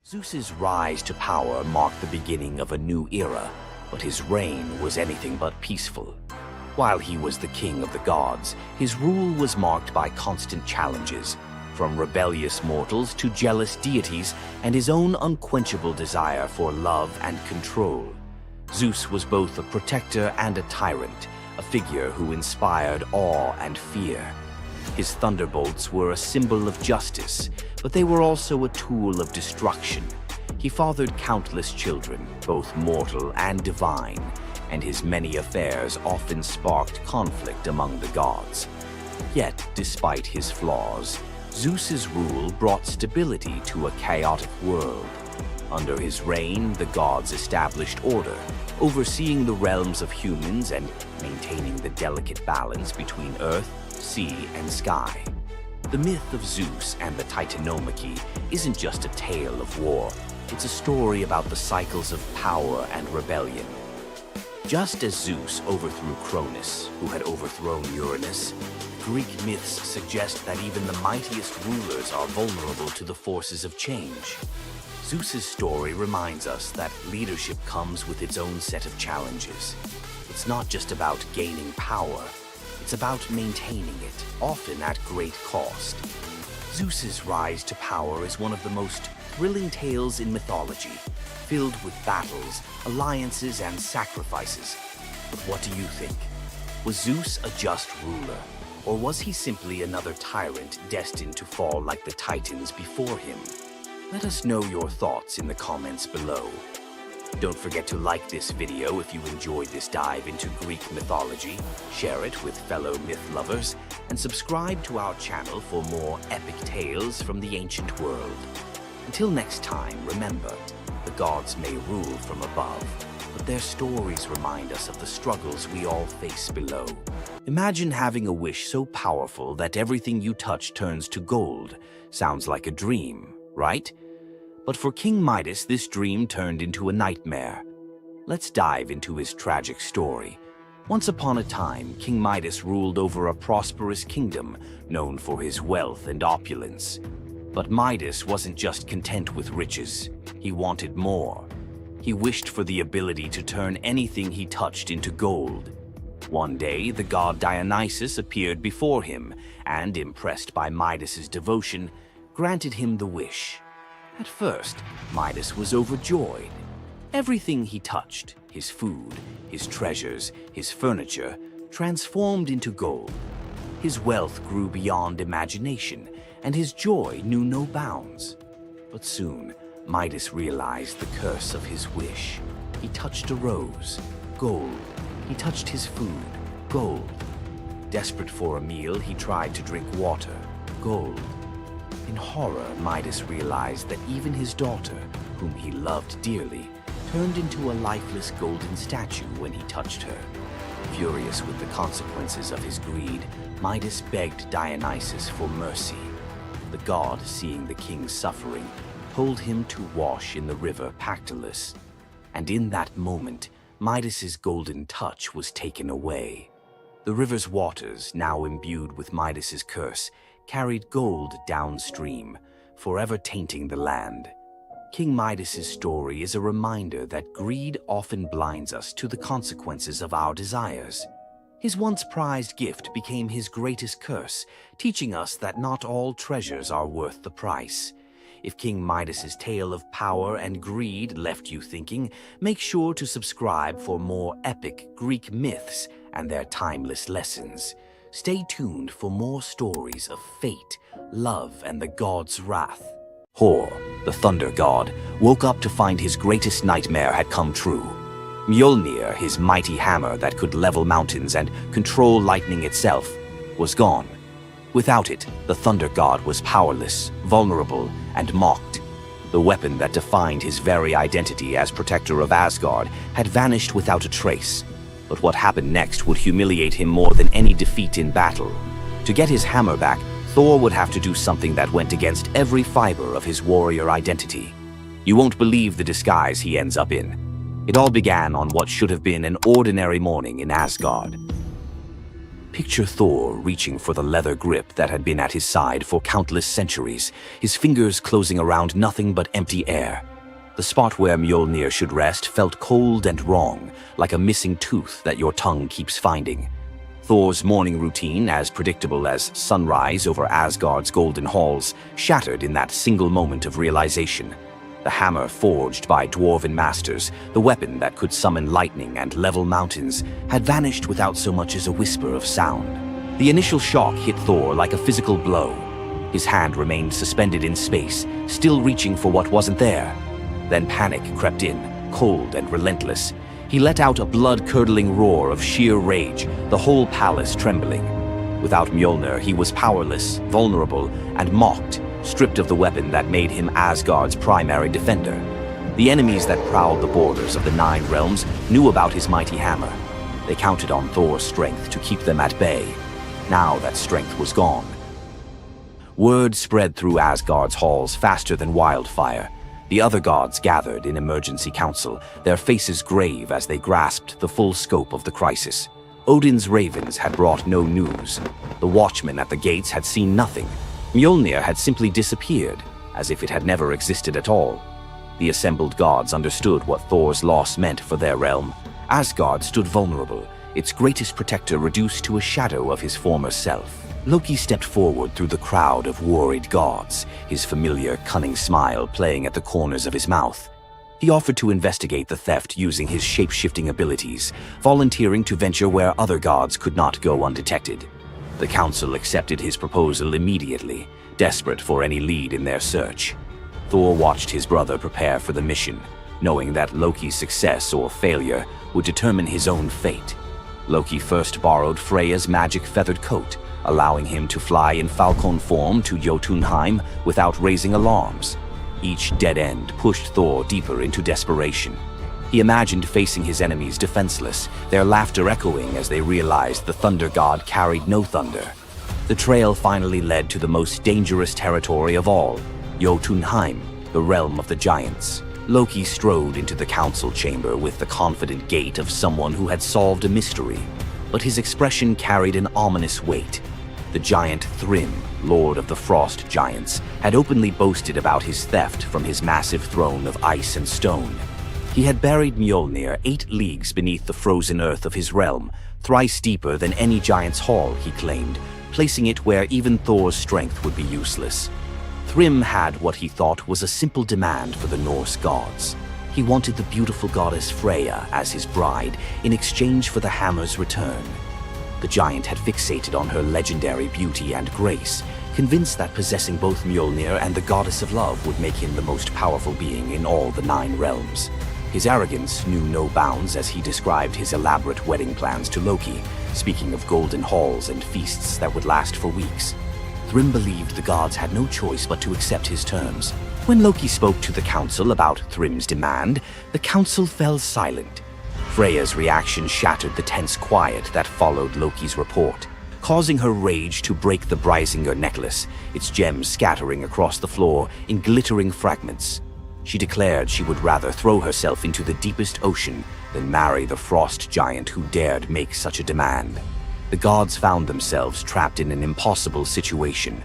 Zeus's rise to power marked the beginning of a new era, but his reign was anything but peaceful. While he was the king of the gods, his rule was marked by constant challenges, from rebellious mortals to jealous deities and his own unquenchable desire for love and control. Zeus was both a protector and a tyrant, a figure who inspired awe and fear. His thunderbolts were a symbol of justice, but they were also a tool of destruction. He fathered countless children, both mortal and divine, and his many affairs often sparked conflict among the gods. Yet, despite his flaws, Zeus's rule brought stability to a chaotic world. Under his reign, the gods established order, overseeing the realms of humans and maintaining the delicate balance between earth, sea, and sky. The myth of Zeus and the Titanomachy isn't just a tale of war. It's a story about the cycles of power and rebellion. Just as Zeus overthrew Cronus, who had overthrown Uranus, Greek myths suggest that even the mightiest rulers are vulnerable to the forces of change. Zeus's story reminds us that leadership comes with its own set of challenges. It's not just about gaining power, it's about maintaining it, often at great cost. Zeus's rise to power is one of the most thrilling tales in mythology, filled with battles, alliances, and sacrifices. But what do you think? Was Zeus a just ruler, or was he simply another tyrant destined to fall like the Titans before him? Let us know your thoughts in the comments below. Don't forget to like this video if you enjoyed this dive into Greek mythology, share it with fellow myth lovers, and subscribe to our channel for more epic tales from the ancient world. Until next time, remember, the gods may rule from above, but their stories remind us of the struggles we all face below. Imagine having a wish so powerful that everything you touch turns to gold. Sounds like a dream, right? But for King Midas, this dream turned into a nightmare. Let's dive into his tragic story. Once upon a time, King Midas ruled over a prosperous kingdom known for his wealth and opulence. But Midas wasn't just content with riches. He wanted more. He wished for the ability to turn anything he touched into gold. One day, the god Dionysus appeared before him and, impressed by Midas's devotion, granted him the wish. At first, Midas was overjoyed. Everything he touched, his food, his treasures, his furniture, transformed into gold. His wealth grew beyond imagination, and his joy knew no bounds. But soon, Midas realized the curse of his wish. He touched a rose, gold. He touched his food, gold. Desperate for a meal, he tried to drink water, gold. In horror, Midas realized that even his daughter, whom he loved dearly, turned into a lifeless golden statue when he touched her. Furious with the consequences of his greed, Midas begged Dionysus for mercy. The god, seeing the king's suffering, told him to wash in the river Pactolus. And in that moment, Midas's golden touch was taken away. The river's waters, now imbued with Midas's curse, carried gold downstream, forever tainting the land. King Midas's story is a reminder that greed often blinds us to the consequences of our desires. His once prized gift became his greatest curse, teaching us that not all treasures are worth the price. If King Midas's tale of power and greed left you thinking, make sure to subscribe for more epic Greek myths and their timeless lessons. Stay tuned for more stories of fate, love, and the god's wrath. Hor, the thunder god, woke up to find his greatest nightmare had come true. Mjolnir, his mighty hammer that could level mountains and control lightning itself, was gone. Without it, the thunder god was powerless, vulnerable, and mocked. The weapon that defined his very identity as protector of Asgard had vanished without a trace. But what happened next would humiliate him more than any defeat in battle. To get his hammer back, Thor would have to do something that went against every fiber of his warrior identity. You won't believe the disguise he ends up in. It all began on what should have been an ordinary morning in Asgard. Picture Thor reaching for the leather grip that had been at his side for countless centuries, his fingers closing around nothing but empty air. The spot where Mjolnir should rest felt cold and wrong, like a missing tooth that your tongue keeps finding. Thor's morning routine, as predictable as sunrise over Asgard's golden halls, shattered in that single moment of realization. The hammer forged by dwarven masters, the weapon that could summon lightning and level mountains, had vanished without so much as a whisper of sound. The initial shock hit Thor like a physical blow. His hand remained suspended in space, still reaching for what wasn't there. Then panic crept in, cold and relentless. He let out a blood-curdling roar of sheer rage, the whole palace trembling. Without Mjolnir, he was powerless, vulnerable, and mocked, stripped of the weapon that made him Asgard's primary defender. The enemies that prowled the borders of the Nine Realms knew about his mighty hammer. They counted on Thor's strength to keep them at bay. Now that strength was gone. Word spread through Asgard's halls faster than wildfire. The other gods gathered in emergency council, their faces grave as they grasped the full scope of the crisis. Odin's ravens had brought no news. The watchmen at the gates had seen nothing. Mjolnir had simply disappeared, as if it had never existed at all. The assembled gods understood what Thor's loss meant for their realm. Asgard stood vulnerable, its greatest protector reduced to a shadow of his former self. Loki stepped forward through the crowd of worried gods, his familiar, cunning smile playing at the corners of his mouth. He offered to investigate the theft using his shape-shifting abilities, volunteering to venture where other gods could not go undetected. The council accepted his proposal immediately, desperate for any lead in their search. Thor watched his brother prepare for the mission, knowing that Loki's success or failure would determine his own fate. Loki first borrowed Freya's magic feathered coat, allowing him to fly in falcon form to Jotunheim without raising alarms. Each dead end pushed Thor deeper into desperation. He imagined facing his enemies defenseless, their laughter echoing as they realized the thunder god carried no thunder. The trail finally led to the most dangerous territory of all, Jotunheim, the realm of the giants. Loki strode into the council chamber with the confident gait of someone who had solved a mystery, but his expression carried an ominous weight. The giant Thrym, lord of the frost giants, had openly boasted about his theft from his massive throne of ice and stone. He had buried Mjolnir 8 leagues beneath the frozen earth of his realm, thrice deeper than any giant's hall, he claimed, placing it where even Thor's strength would be useless. Thrym had what he thought was a simple demand for the Norse gods. He wanted the beautiful goddess Freya as his bride in exchange for the hammer's return. The giant had fixated on her legendary beauty and grace, convinced that possessing both Mjolnir and the goddess of love would make him the most powerful being in all the 9 realms. His arrogance knew no bounds as he described his elaborate wedding plans to Loki, speaking of golden halls and feasts that would last for weeks. Thrym believed the gods had no choice but to accept his terms. When Loki spoke to the council about Thrym's demand, the council fell silent. Freya's reaction shattered the tense quiet that followed Loki's report, causing her rage to break the Brysinger necklace, its gems scattering across the floor in glittering fragments. She declared she would rather throw herself into the deepest ocean than marry the frost giant who dared make such a demand. The gods found themselves trapped in an impossible situation.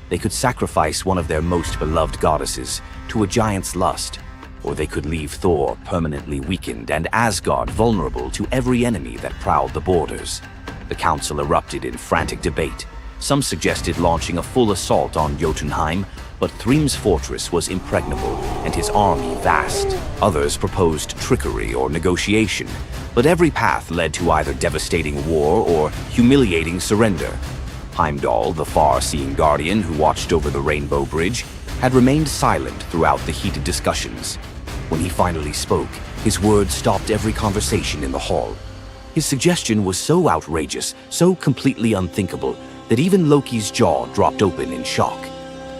They could sacrifice one of their most beloved goddesses to a giant's lust, or they could leave Thor permanently weakened and Asgard vulnerable to every enemy that prowled the borders. The council erupted in frantic debate. Some suggested launching a full assault on Jotunheim, but Thrym's fortress was impregnable and his army vast. Others proposed trickery or negotiation, but every path led to either devastating war or humiliating surrender. Heimdall, the far-seeing guardian who watched over the Rainbow Bridge, had remained silent throughout the heated discussions. When he finally spoke, his words stopped every conversation in the hall. His suggestion was so outrageous, so completely unthinkable, that even Loki's jaw dropped open in shock.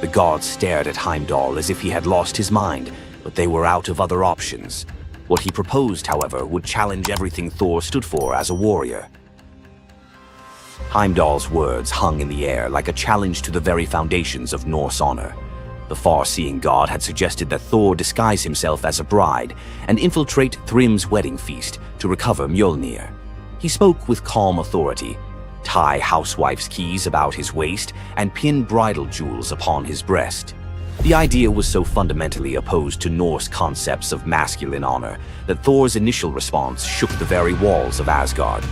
The gods stared at Heimdall as if he had lost his mind, but they were out of other options. What he proposed, however, would challenge everything Thor stood for as a warrior. Heimdall's words hung in the air like a challenge to the very foundations of Norse honor. The far-seeing god had suggested that Thor disguise himself as a bride and infiltrate Thrym's wedding feast to recover Mjolnir. He spoke with calm authority, tie housewife's keys about his waist, and pin bridal jewels upon his breast. The idea was so fundamentally opposed to Norse concepts of masculine honor that Thor's initial response shook the very walls of Asgard.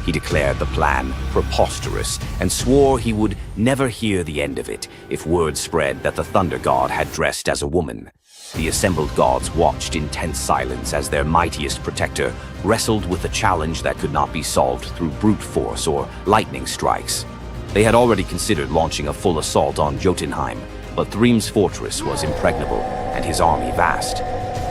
He declared the plan preposterous and swore he would never hear the end of it if word spread that the thunder god had dressed as a woman. The assembled gods watched in tense silence as their mightiest protector wrestled with a challenge that could not be solved through brute force or lightning strikes. They had already considered launching a full assault on Jotunheim, but Thrym's fortress was impregnable and his army vast.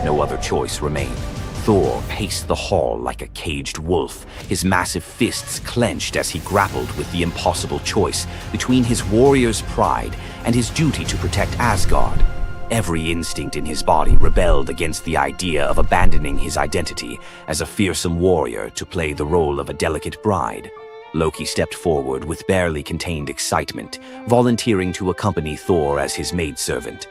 No other choice remained. Thor paced the hall like a caged wolf, his massive fists clenched as he grappled with the impossible choice between his warrior's pride and his duty to protect Asgard. Every instinct in his body rebelled against the idea of abandoning his identity as a fearsome warrior to play the role of a delicate bride. Loki stepped forward with barely contained excitement, volunteering to accompany Thor as his maidservant.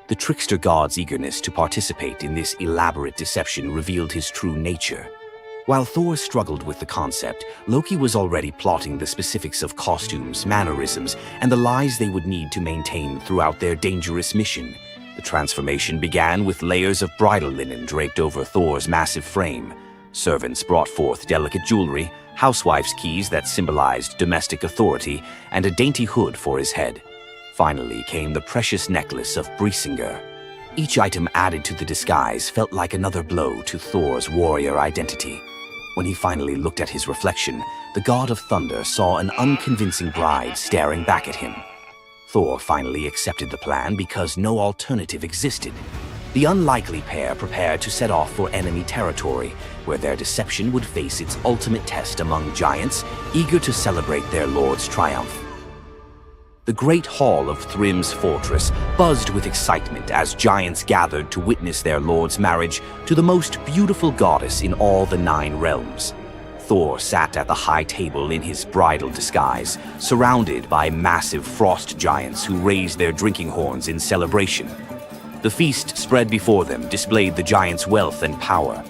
The trickster god's eagerness to participate in this elaborate deception revealed his true nature. While Thor struggled with the concept, Loki was already plotting the specifics of costumes, mannerisms, and the lies they would need to maintain throughout their dangerous mission. The transformation began with layers of bridal linen draped over Thor's massive frame. Servants brought forth delicate jewelry, housewife's keys that symbolized domestic authority, and a dainty hood for his head. Finally came the precious necklace of Brysinger. Each item added to the disguise felt like another blow to Thor's warrior identity. When he finally looked at his reflection, the god of thunder saw an unconvincing bride staring back at him. Thor finally accepted the plan because no alternative existed. The unlikely pair prepared to set off for enemy territory, where their deception would face its ultimate test among giants, eager to celebrate their lord's triumph. The great hall of Thrym's fortress buzzed with excitement as giants gathered to witness their lord's marriage to the most beautiful goddess in all the 9 realms. Thor sat at the high table in his bridal disguise, surrounded by massive frost giants who raised their drinking horns in celebration. The feast spread before them displayed the giants' wealth and power.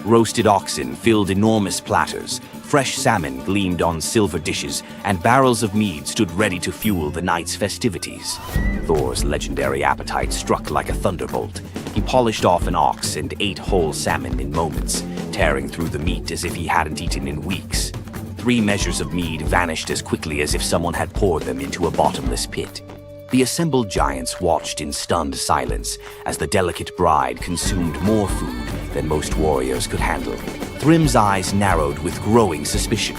Roasted oxen filled enormous platters, fresh salmon gleamed on silver dishes, and barrels of mead stood ready to fuel the night's festivities. Thor's legendary appetite struck like a thunderbolt. He polished off an ox and ate whole salmon in moments, tearing through the meat as if he hadn't eaten in weeks. 3 measures of mead vanished as quickly as if someone had poured them into a bottomless pit. The assembled giants watched in stunned silence as the delicate bride consumed more food than most warriors could handle. Thrym's eyes narrowed with growing suspicion.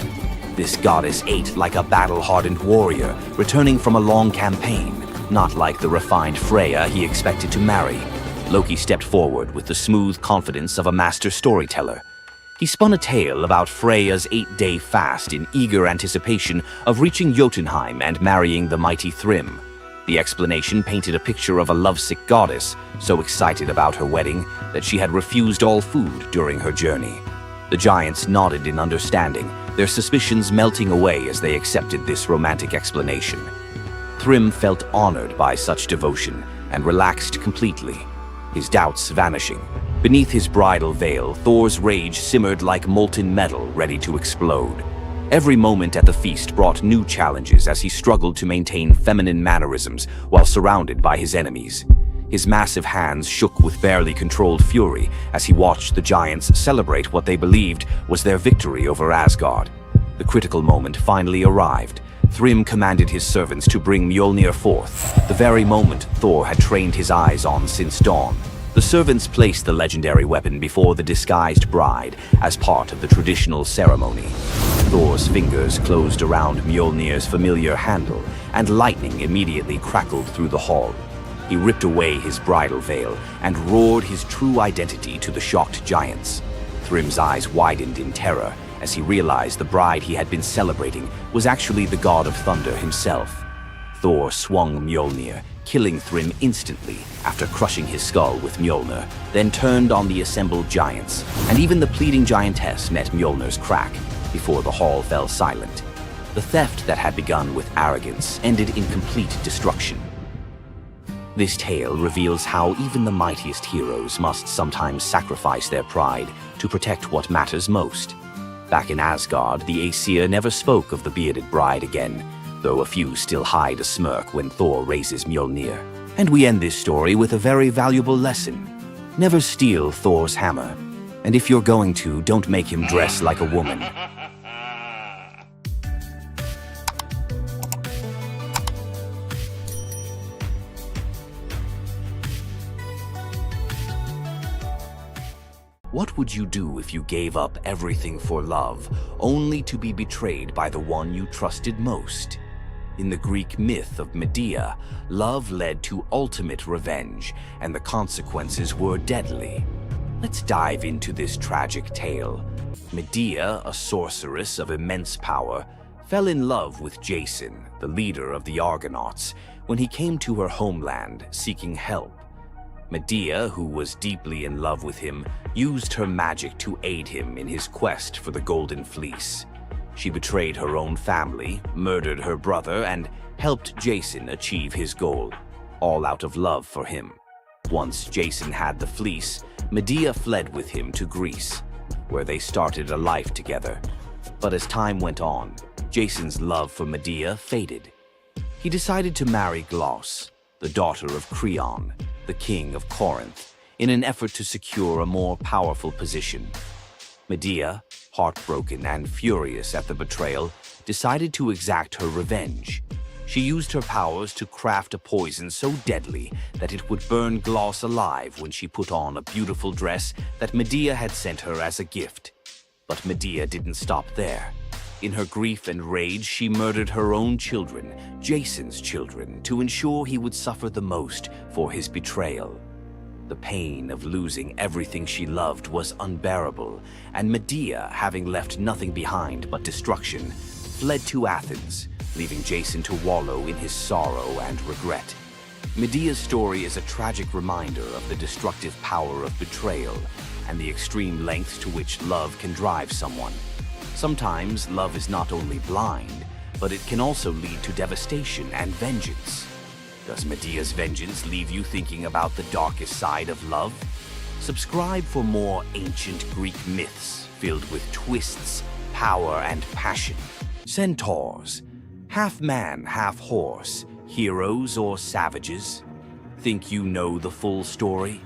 This goddess ate like a battle-hardened warrior, returning from a long campaign, not like the refined Freya he expected to marry. Loki stepped forward with the smooth confidence of a master storyteller. He spun a tale about Freya's 8-day fast in eager anticipation of reaching Jotunheim and marrying the mighty Thrym. The explanation painted a picture of a lovesick goddess, so excited about her wedding that she had refused all food during her journey. The giants nodded in understanding, their suspicions melting away as they accepted this romantic explanation. Thrym felt honored by such devotion and relaxed completely, his doubts vanishing. Beneath his bridal veil, Thor's rage simmered like molten metal ready to explode. Every moment at the feast brought new challenges as he struggled to maintain feminine mannerisms while surrounded by his enemies. His massive hands shook with barely controlled fury as he watched the giants celebrate what they believed was their victory over Asgard. The critical moment finally arrived. Thrym commanded his servants to bring Mjolnir forth, the very moment Thor had trained his eyes on since dawn. The servants placed the legendary weapon before the disguised bride as part of the traditional ceremony. Thor's fingers closed around Mjolnir's familiar handle, and lightning immediately crackled through the hall. He ripped away his bridal veil and roared his true identity to the shocked giants. Thrym's eyes widened in terror as he realized the bride he had been celebrating was actually the god of thunder himself. Thor swung Mjolnir, killing Thrym instantly after crushing his skull with Mjolnir, then turned on the assembled giants, and even the pleading giantess met Mjolnir's crack before the hall fell silent. The theft that had begun with arrogance ended in complete destruction. This tale reveals how even the mightiest heroes must sometimes sacrifice their pride to protect what matters most. Back in Asgard, the Aesir never spoke of the bearded bride again, though a few still hide a smirk when Thor raises Mjolnir. And we end this story with a very valuable lesson. Never steal Thor's hammer. And if you're going to, don't make him dress like a woman. What would you do if you gave up everything for love, only to be betrayed by the one you trusted most? In the Greek myth of Medea, love led to ultimate revenge, and the consequences were deadly. Let's dive into this tragic tale. Medea, a sorceress of immense power, fell in love with Jason, the leader of the Argonauts, when he came to her homeland seeking help. Medea, who was deeply in love with him, used her magic to aid him in his quest for the Golden Fleece. She betrayed her own family, murdered her brother, and helped Jason achieve his goal, all out of love for him. Once Jason had the fleece, Medea fled with him to Greece, where they started a life together. But as time went on, Jason's love for Medea faded. He decided to marry Glauce, the daughter of Creon, the king of Corinth, in an effort to secure a more powerful position. Medea, heartbroken and furious at the betrayal, decided to exact her revenge. She used her powers to craft a poison so deadly that it would burn Glauce alive when she put on a beautiful dress that Medea had sent her as a gift. But Medea didn't stop there. In her grief and rage, she murdered her own children, Jason's children, to ensure he would suffer the most for his betrayal. The pain of losing everything she loved was unbearable, and Medea, having left nothing behind but destruction, fled to Athens, leaving Jason to wallow in his sorrow and regret. Medea's story is a tragic reminder of the destructive power of betrayal and the extreme lengths to which love can drive someone. Sometimes love is not only blind, but it can also lead to devastation and vengeance. Does Medea's vengeance leave you thinking about the darkest side of love? Subscribe for more ancient Greek myths filled with twists, power, and passion. Centaurs, half man, half horse, heroes or savages? Think you know the full story?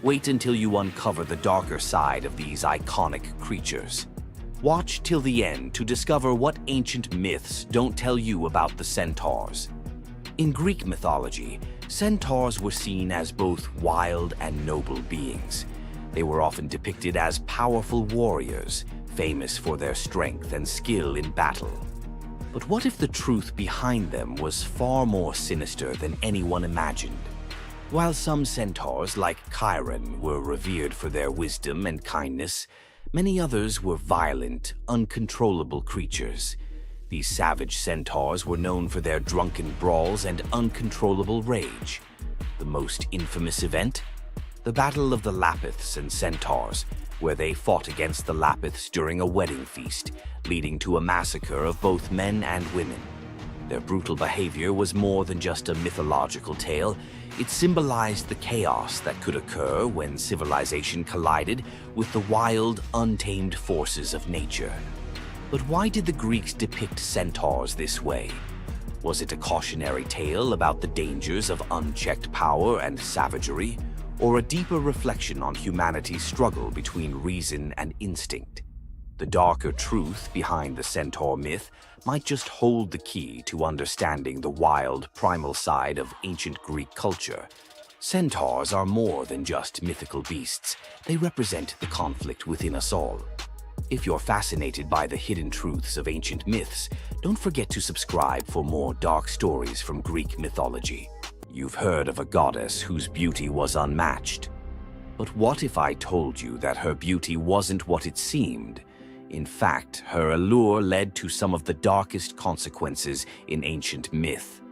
Wait until you uncover the darker side of these iconic creatures. Watch till the end to discover what ancient myths don't tell you about the Centaurs. In Greek mythology, centaurs were seen as both wild and noble beings. They were often depicted as powerful warriors, famous for their strength and skill in battle. But what if the truth behind them was far more sinister than anyone imagined? While some centaurs, like Chiron, were revered for their wisdom and kindness, many others were violent, uncontrollable creatures. These savage centaurs were known for their drunken brawls and uncontrollable rage. The most infamous event? The Battle of the Lapiths and Centaurs, where they fought against the Lapiths during a wedding feast, leading to a massacre of both men and women. Their brutal behavior was more than just a mythological tale. It symbolized the chaos that could occur when civilization collided with the wild, untamed forces of nature. But why did the Greeks depict centaurs this way? Was it a cautionary tale about the dangers of unchecked power and savagery, or a deeper reflection on humanity's struggle between reason and instinct? The darker truth behind the centaur myth might just hold the key to understanding the wild, primal side of ancient Greek culture. Centaurs are more than just mythical beasts. They represent the conflict within us all. If you're fascinated by the hidden truths of ancient myths, don't forget to subscribe for more dark stories from Greek mythology. You've heard of a goddess whose beauty was unmatched. But what if I told you that her beauty wasn't what it seemed? In fact, her allure led to some of the darkest consequences in ancient myth.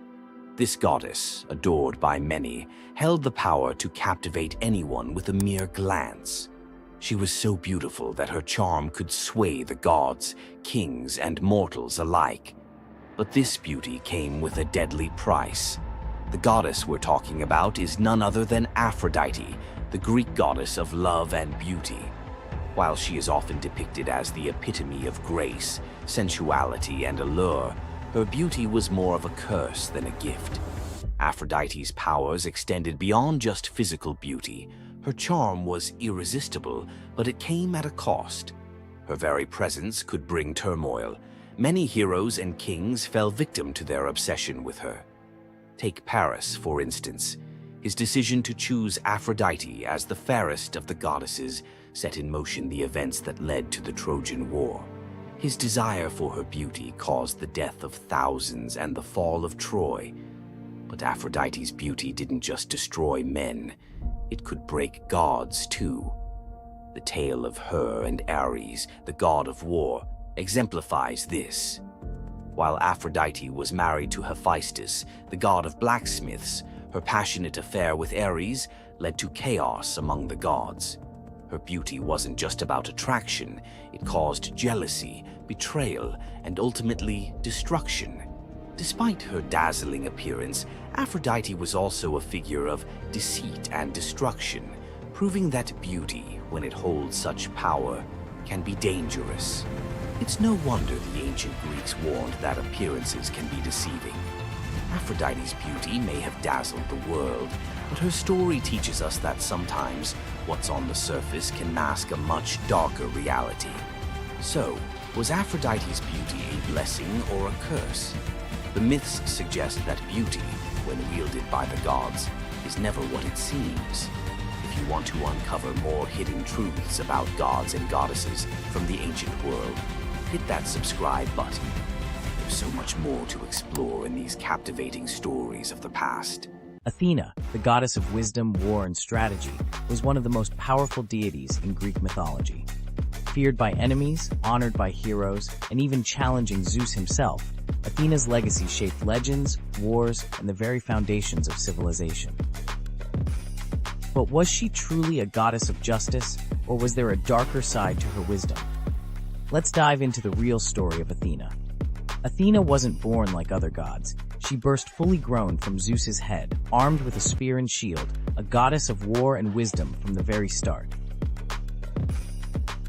This goddess, adored by many, held the power to captivate anyone with a mere glance. She was so beautiful that her charm could sway the gods, kings, and mortals alike. But this beauty came with a deadly price. The goddess we're talking about is none other than Aphrodite, the Greek goddess of love and beauty. While she is often depicted as the epitome of grace, sensuality, and allure, her beauty was more of a curse than a gift. Aphrodite's powers extended beyond just physical beauty. Her charm was irresistible, but it came at a cost. Her very presence could bring turmoil. Many heroes and kings fell victim to their obsession with her. Take Paris, for instance. His decision to choose Aphrodite as the fairest of the goddesses set in motion the events that led to the Trojan War. His desire for her beauty caused the death of thousands and the fall of Troy. But Aphrodite's beauty didn't just destroy men. It could break gods, too. The tale of her and Ares, the god of war, exemplifies this. While Aphrodite was married to Hephaestus, the god of blacksmiths, her passionate affair with Ares led to chaos among the gods. Her beauty wasn't just about attraction, it caused jealousy, betrayal, and ultimately destruction. Despite her dazzling appearance, Aphrodite was also a figure of deceit and destruction, proving that beauty, when it holds such power, can be dangerous. It's no wonder the ancient Greeks warned that appearances can be deceiving. Aphrodite's beauty may have dazzled the world, but her story teaches us that sometimes what's on the surface can mask a much darker reality. So, was Aphrodite's beauty a blessing or a curse? The myths suggest that beauty, when wielded by the gods, is never what it seems. If you want to uncover more hidden truths about gods and goddesses from the ancient world, hit that subscribe button. There's so much more to explore in these captivating stories of the past. Athena, the goddess of wisdom, war, and strategy, was one of the most powerful deities in Greek mythology. Feared by enemies, honored by heroes, and even challenging Zeus himself, Athena's legacy shaped legends, wars, and the very foundations of civilization. But was she truly a goddess of justice, or was there a darker side to her wisdom? Let's dive into the real story of Athena. Athena wasn't born like other gods. She burst fully grown from Zeus's head, armed with a spear and shield, a goddess of war and wisdom from the very start.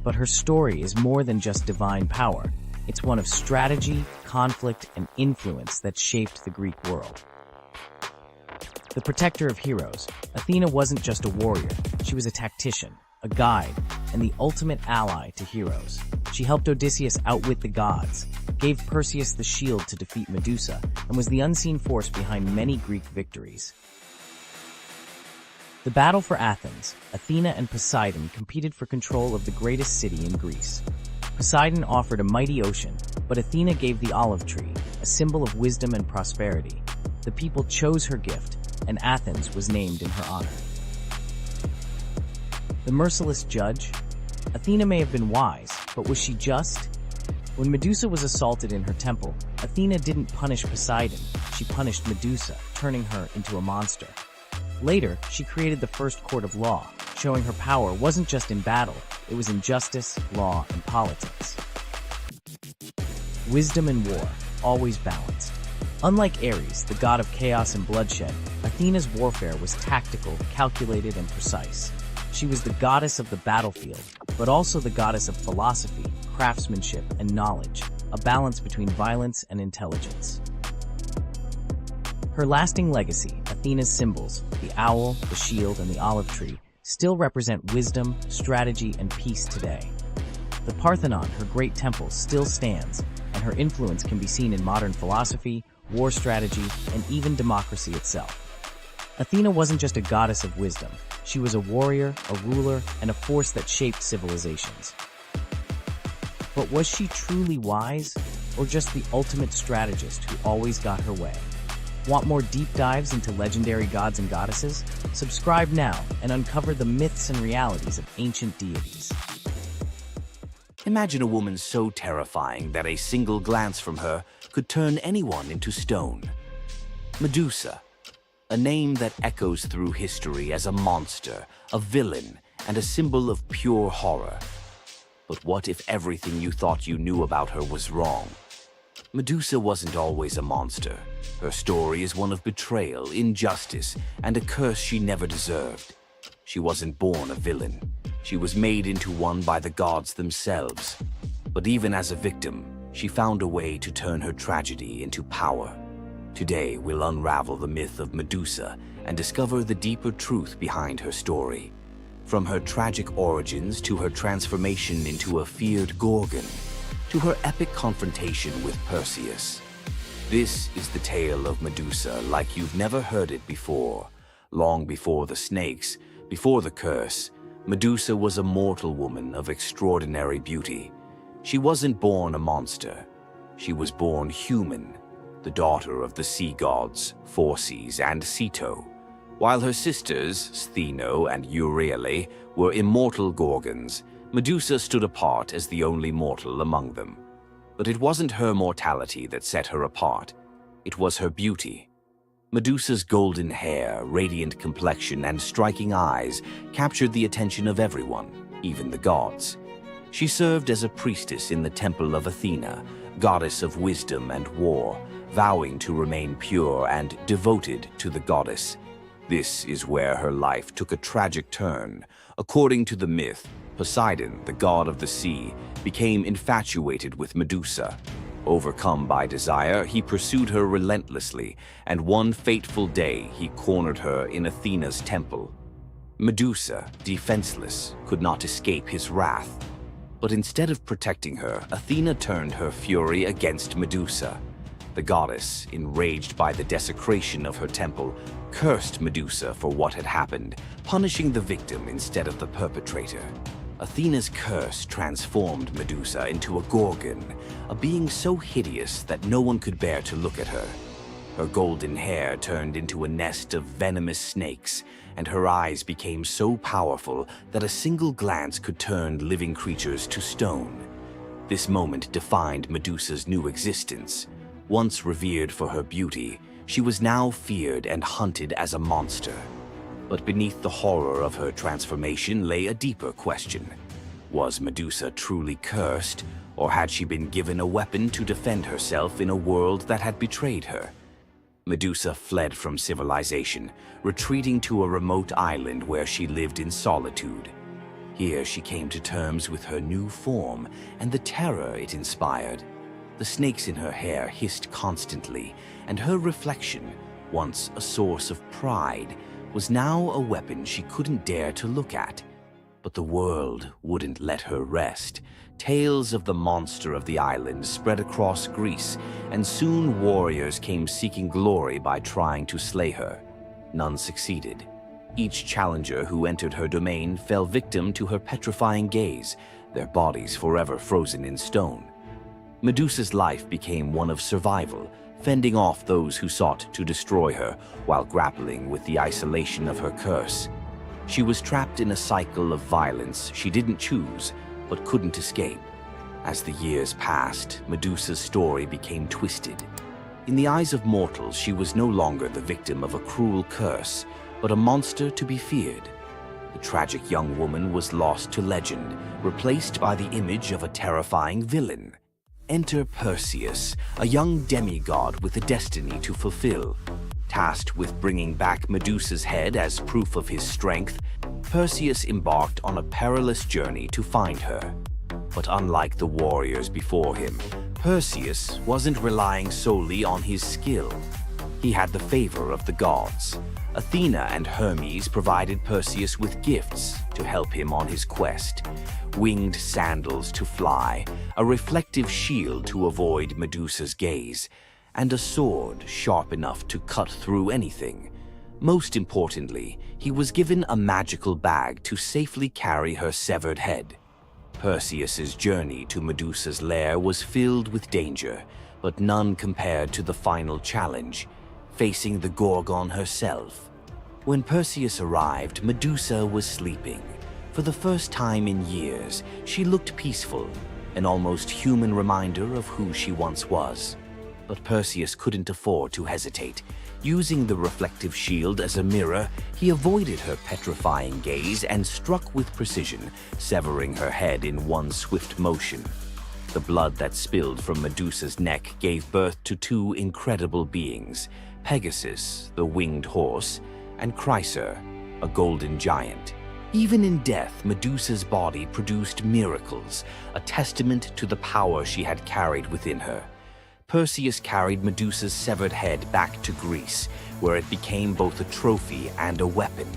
But her story is more than just divine power. It's one of strategy, conflict, and influence that shaped the Greek world. The protector of heroes, Athena wasn't just a warrior. She was a tactician, a guide, and the ultimate ally to heroes. She helped Odysseus outwit the gods, gave Perseus the shield to defeat Medusa, and was the unseen force behind many Greek victories. The battle for Athens, Athena and Poseidon competed for control of the greatest city in Greece. Poseidon offered a mighty ocean, but Athena gave the olive tree, a symbol of wisdom and prosperity. The people chose her gift, and Athens was named in her honor. The merciless judge? Athena may have been wise, but was she just? When Medusa was assaulted in her temple, Athena didn't punish Poseidon, she punished Medusa, turning her into a monster. Later, she created the first court of law, showing her power wasn't just in battle, it was in justice, law, and politics. Wisdom and war, always balanced. Unlike Ares, the god of chaos and bloodshed, Athena's warfare was tactical, calculated, and precise. She was the goddess of the battlefield, but also the goddess of philosophy, craftsmanship, and knowledge, a balance between violence and intelligence. Her lasting legacy, Athena's symbols, the owl, the shield, and the olive tree, still represent wisdom, strategy, and peace today. The Parthenon, her great temple, still stands, and her influence can be seen in modern philosophy, war strategy, and even democracy itself. Athena wasn't just a goddess of wisdom. She was a warrior, a ruler, and a force that shaped civilizations. But was she truly wise, or just the ultimate strategist who always got her way? Want more deep dives into legendary gods and goddesses? Subscribe now and uncover the myths and realities of ancient deities. Imagine a woman so terrifying that a single glance from her could turn anyone into stone. Medusa, a name that echoes through history as a monster, a villain, and a symbol of pure horror. But what if everything you thought you knew about her was wrong? Medusa wasn't always a monster. Her story is one of betrayal, injustice, and a curse she never deserved. She wasn't born a villain. She was made into one by the gods themselves. But even as a victim, she found a way to turn her tragedy into power. Today, we'll unravel the myth of Medusa and discover the deeper truth behind her story. From her tragic origins to her transformation into a feared Gorgon, to her epic confrontation with Perseus. This is the tale of Medusa like you've never heard it before. Long before the snakes, before the curse, Medusa was a mortal woman of extraordinary beauty. She wasn't born a monster. She was born human, the daughter of the sea gods, Phorcys and Ceto, while her sisters, Stheno and Euryale, were immortal Gorgons. Medusa stood apart as the only mortal among them. But it wasn't her mortality that set her apart. It was her beauty. Medusa's golden hair, radiant complexion, and striking eyes captured the attention of everyone, even the gods. She served as a priestess in the temple of Athena, goddess of wisdom and war, vowing to remain pure and devoted to the goddess. This is where her life took a tragic turn. According to the myth, Poseidon, the god of the sea, became infatuated with Medusa. Overcome by desire, he pursued her relentlessly, and one fateful day he cornered her in Athena's temple. Medusa, defenseless, could not escape his wrath. But instead of protecting her, Athena turned her fury against Medusa. The goddess, enraged by the desecration of her temple, cursed Medusa for what had happened, punishing the victim instead of the perpetrator. Athena's curse transformed Medusa into a gorgon, a being so hideous that no one could bear to look at her. Her golden hair turned into a nest of venomous snakes, and her eyes became so powerful that a single glance could turn living creatures to stone. This moment defined Medusa's new existence. Once revered for her beauty, she was now feared and hunted as a monster. But beneath the horror of her transformation lay a deeper question. Was Medusa truly cursed, or had she been given a weapon to defend herself in a world that had betrayed her? Medusa fled from civilization, retreating to a remote island where she lived in solitude. Here she came to terms with her new form and the terror it inspired. The snakes in her hair hissed constantly, and her reflection, once a source of pride, was now a weapon she couldn't dare to look at. But the world wouldn't let her rest. Tales of the monster of the island spread across Greece, and soon warriors came seeking glory by trying to slay her. None succeeded. Each challenger who entered her domain fell victim to her petrifying gaze, their bodies forever frozen in stone. Medusa's life became one of survival, fending off those who sought to destroy her while grappling with the isolation of her curse. She was trapped in a cycle of violence she didn't choose, but couldn't escape. As the years passed, Medusa's story became twisted. In the eyes of mortals, she was no longer the victim of a cruel curse, but a monster to be feared. The tragic young woman was lost to legend, replaced by the image of a terrifying villain. Enter Perseus, a young demigod with a destiny to fulfill. Tasked with bringing back Medusa's head as proof of his strength, Perseus embarked on a perilous journey to find her. But unlike the warriors before him, Perseus wasn't relying solely on his skill. He had the favor of the gods. Athena and Hermes provided Perseus with gifts to help him on his quest. Winged sandals to fly, a reflective shield to avoid Medusa's gaze, and a sword sharp enough to cut through anything. Most importantly, he was given a magical bag to safely carry her severed head. Perseus's journey to Medusa's lair was filled with danger, but none compared to the final challenge, facing the Gorgon herself. When Perseus arrived, Medusa was sleeping. For the first time in years, she looked peaceful, an almost human reminder of who she once was. But Perseus couldn't afford to hesitate. Using the reflective shield as a mirror, he avoided her petrifying gaze and struck with precision, severing her head in one swift motion. The blood that spilled from Medusa's neck gave birth to two incredible beings, Pegasus, the winged horse, and Chryser, a golden giant. Even in death, Medusa's body produced miracles, a testament to the power she had carried within her. Perseus carried Medusa's severed head back to Greece, where it became both a trophy and a weapon.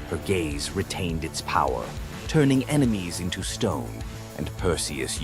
Her gaze retained its power, turning enemies into stone, and Perseus